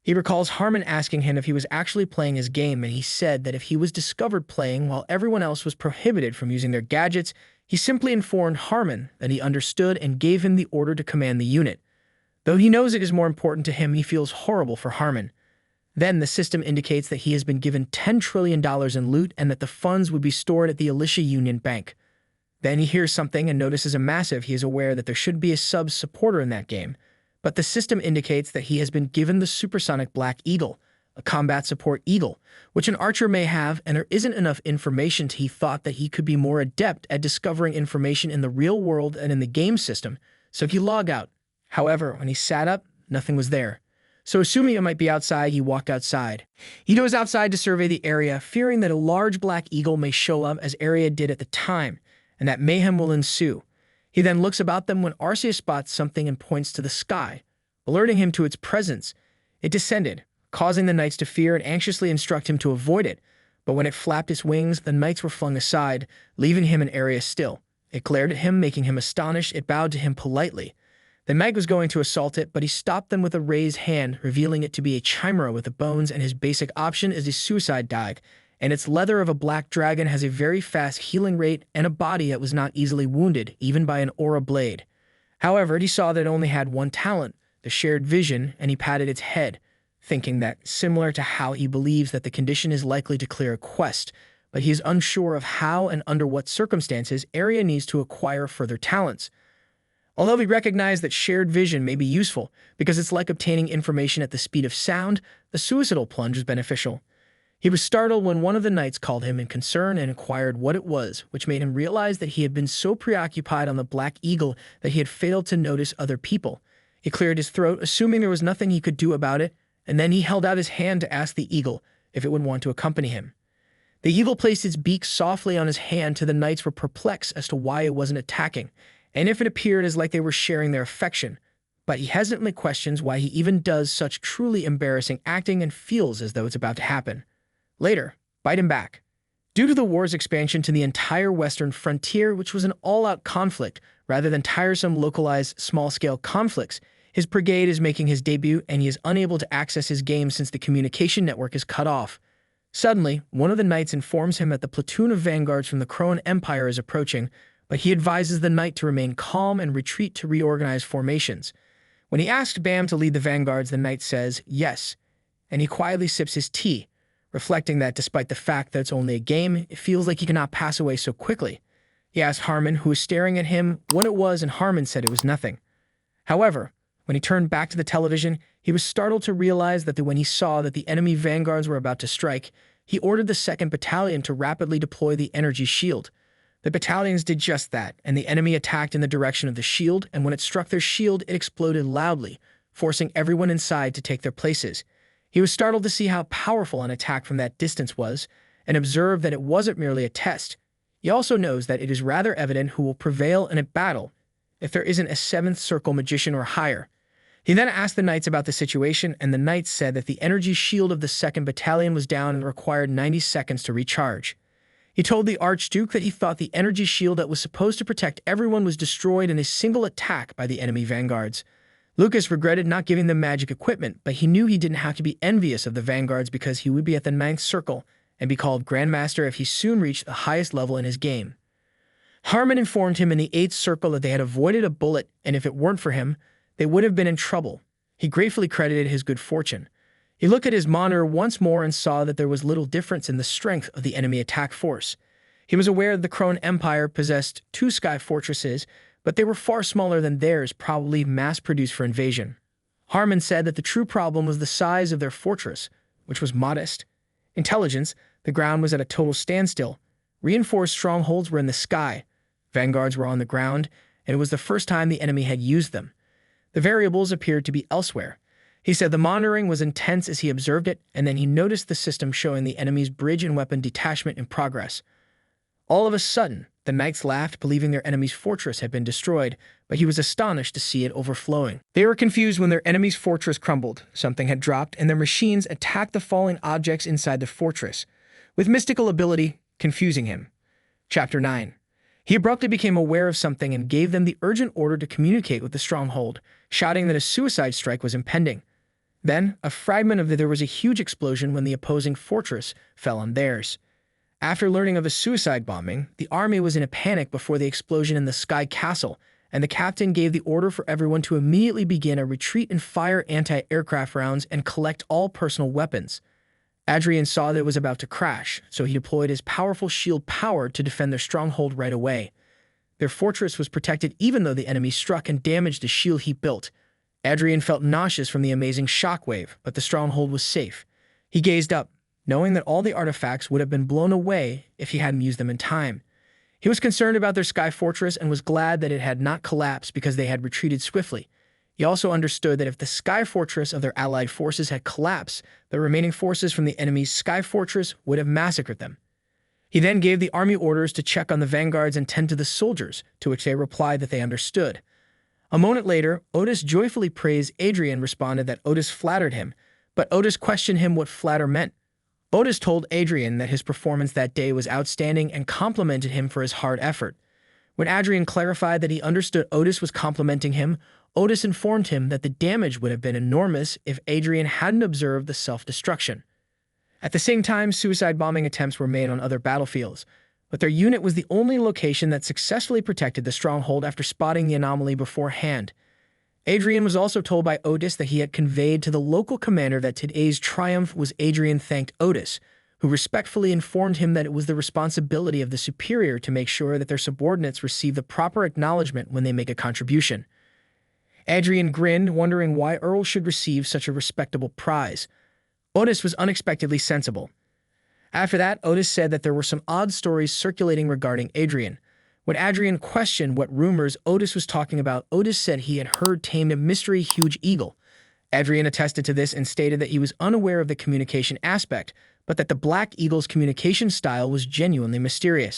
He recalls Harmon asking him if he was actually playing his game, and he said that if he was discovered playing while everyone else was prohibited from using their gadgets, he simply informed Harmon that he understood and gave him the order to command the unit. Though he knows it is more important to him, he feels horrible for Harmon. Then the system indicates that he has been given $10 trillion in loot and that the funds would be stored at the Alicia Union Bank. Then he hears something and notices a massive. He is aware that there should be a sub-supporter in that game, but the system indicates that he has been given the supersonic Black Eagle, a combat support eagle, which an archer may have, and there isn't enough information. He thought that he could be more adept at discovering information in the real world and in the game system, so he logged out. However, when he sat up, nothing was there. So assuming it might be outside, he walked outside. He goes outside to survey the area, fearing that a large black eagle may show up as Arya did at the time, and that mayhem will ensue. He then looks about them when Arceus spots something and points to the sky, alerting him to its presence. It descended, causing the knights to fear and anxiously instruct him to avoid it. But when it flapped its wings, the knights were flung aside, leaving him and Arya still. It glared at him, making him astonished. It bowed to him politely. The Meg was going to assault it, but he stopped them with a raised hand, revealing it to be a chimera with the bones, and his basic option is a suicide dive, and its leather of a black dragon has a very fast healing rate and a body that was not easily wounded, even by an aura blade. However, he saw that it only had one talent, the shared vision, and he patted its head, thinking that, similar to how he believes that the condition is likely to clear a quest, but he is unsure of how and under what circumstances Arya needs to acquire further talents. Although he recognized that shared vision may be useful because it's like obtaining information at the speed of sound, the suicidal plunge was beneficial. He was startled when one of the knights called him in concern and inquired what it was, which made him realize that he had been so preoccupied on the Black Eagle that he had failed to notice other people. He cleared his throat, assuming there was nothing he could do about it, and then he held out his hand to ask the eagle if it would want to accompany him. The eagle placed its beak softly on his hand. The knights were perplexed as to why it wasn't attacking, and if it appeared as like they were sharing their affection. But he hesitantly questions why he even does such truly embarrassing acting and feels as though it's about to happen. Later, bite him back. Due to the war's expansion to the entire western frontier, which was an all-out conflict, Rather than tiresome, localized, small-scale conflicts, his brigade is making his debut and he is unable to access his game since the communication network is cut off. Suddenly, one of the knights informs him that the platoon of vanguards from the Crowan Empire is approaching, but he advises the knight to remain calm and retreat to reorganize formations. When he asks Bam to lead the vanguards, the knight says yes, and he quietly sips his tea, reflecting that despite the fact that it's only a game, it feels like he cannot pass away so quickly. He asked Harmon, who was staring at him, what it was, and Harmon said it was nothing. However, when he turned back to the television, he was startled to realize that when he saw that the enemy vanguards were about to strike, he ordered the 2nd Battalion to rapidly deploy the energy shield. The battalions did just that, and the enemy attacked in the direction of the shield, and when it struck their shield, it exploded loudly, forcing everyone inside to take their places. He was startled to see how powerful an attack from that distance was, and observed that it wasn't merely a test. He also knows that it is rather evident who will prevail in a battle if there isn't a 7th circle magician or higher. He then asked the knights about the situation, and the knights said that the energy shield of the 2nd Battalion was down and required 90 seconds to recharge. He told the Archduke that he thought the energy shield that was supposed to protect everyone was destroyed in a single attack by the enemy vanguards. Lucas regretted not giving them magic equipment, but he knew he didn't have to be envious of the vanguards because he would be at the 9th circle and be called Grandmaster if he soon reached the highest level in his game. Harmon informed him in the 8th circle that they had avoided a bullet, and if it weren't for him, they would have been in trouble. He gratefully credited his good fortune. He looked at his monitor once more and saw that there was little difference in the strength of the enemy attack force. He was aware that the Crowan Empire possessed 2 sky fortresses, but they were far smaller than theirs, probably mass-produced for invasion. Harmon said that the true problem was the size of their fortress, which was modest. Intelligence, the ground was at a total standstill. Reinforced strongholds were in the sky. Vanguards were on the ground, and it was the first time the enemy had used them. The variables appeared to be elsewhere. He said the monitoring was intense as he observed it, and then he noticed the system showing the enemy's bridge and weapon detachment in progress. All of a sudden, the knights laughed, believing their enemy's fortress had been destroyed, but he was astonished to see it overflowing. They were confused when their enemy's fortress crumbled. Something had dropped, and their machines attacked the falling objects inside the fortress, with mystical ability confusing him. Chapter 9. He abruptly became aware of something and gave them the urgent order to communicate with the stronghold, shouting that a suicide strike was impending. Then, a fragment of there was a huge explosion when the opposing fortress fell on theirs. After learning of a suicide bombing, the army was in a panic before the explosion in the Sky Castle, and the captain gave the order for everyone to immediately begin a retreat and fire anti-aircraft rounds and collect all personal weapons. Adrian saw that it was about to crash, so he deployed his powerful shield power to defend their stronghold right away. Their fortress was protected even though the enemy struck and damaged the shield he built. Adrian felt nauseous from the amazing shockwave, but the stronghold was safe. He gazed up, knowing that all the artifacts would have been blown away if he hadn't used them in time. He was concerned about their sky fortress and was glad that it had not collapsed because they had retreated swiftly. He also understood that if the sky fortress of their allied forces had collapsed, the remaining forces from the enemy's sky fortress would have massacred them. He then gave the army orders to check on the vanguards and tend to the soldiers, to which they replied that they understood. A moment later, Otis joyfully praised Adrian responded that Otis flattered him, but Otis questioned him what flatter meant. Otis told Adrian that his performance that day was outstanding and complimented him for his hard effort. When Adrian clarified that he understood Otis was complimenting him, Otis informed him that the damage would have been enormous if Adrian hadn't observed the self-destruction. At the same time, suicide bombing attempts were made on other battlefields, but their unit was the only location that successfully protected the stronghold after spotting the anomaly beforehand. Adrian was also told by Otis that he had conveyed to the local commander that today's triumph was. Adrian thanked Otis, who respectfully informed him that it was the responsibility of the superior to make sure that their subordinates receive the proper acknowledgement when they make a contribution. Adrian grinned, wondering why Earl should receive such a respectable prize. Otis was unexpectedly sensible. After that, Otis said that there were some odd stories circulating regarding Adrian. When Adrian questioned what rumors Otis was talking about, Otis said he had heard tamed a mystery huge eagle. Adrian attested to this and stated that he was unaware of the communication aspect, but that the Black Eagle's communication style was genuinely mysterious.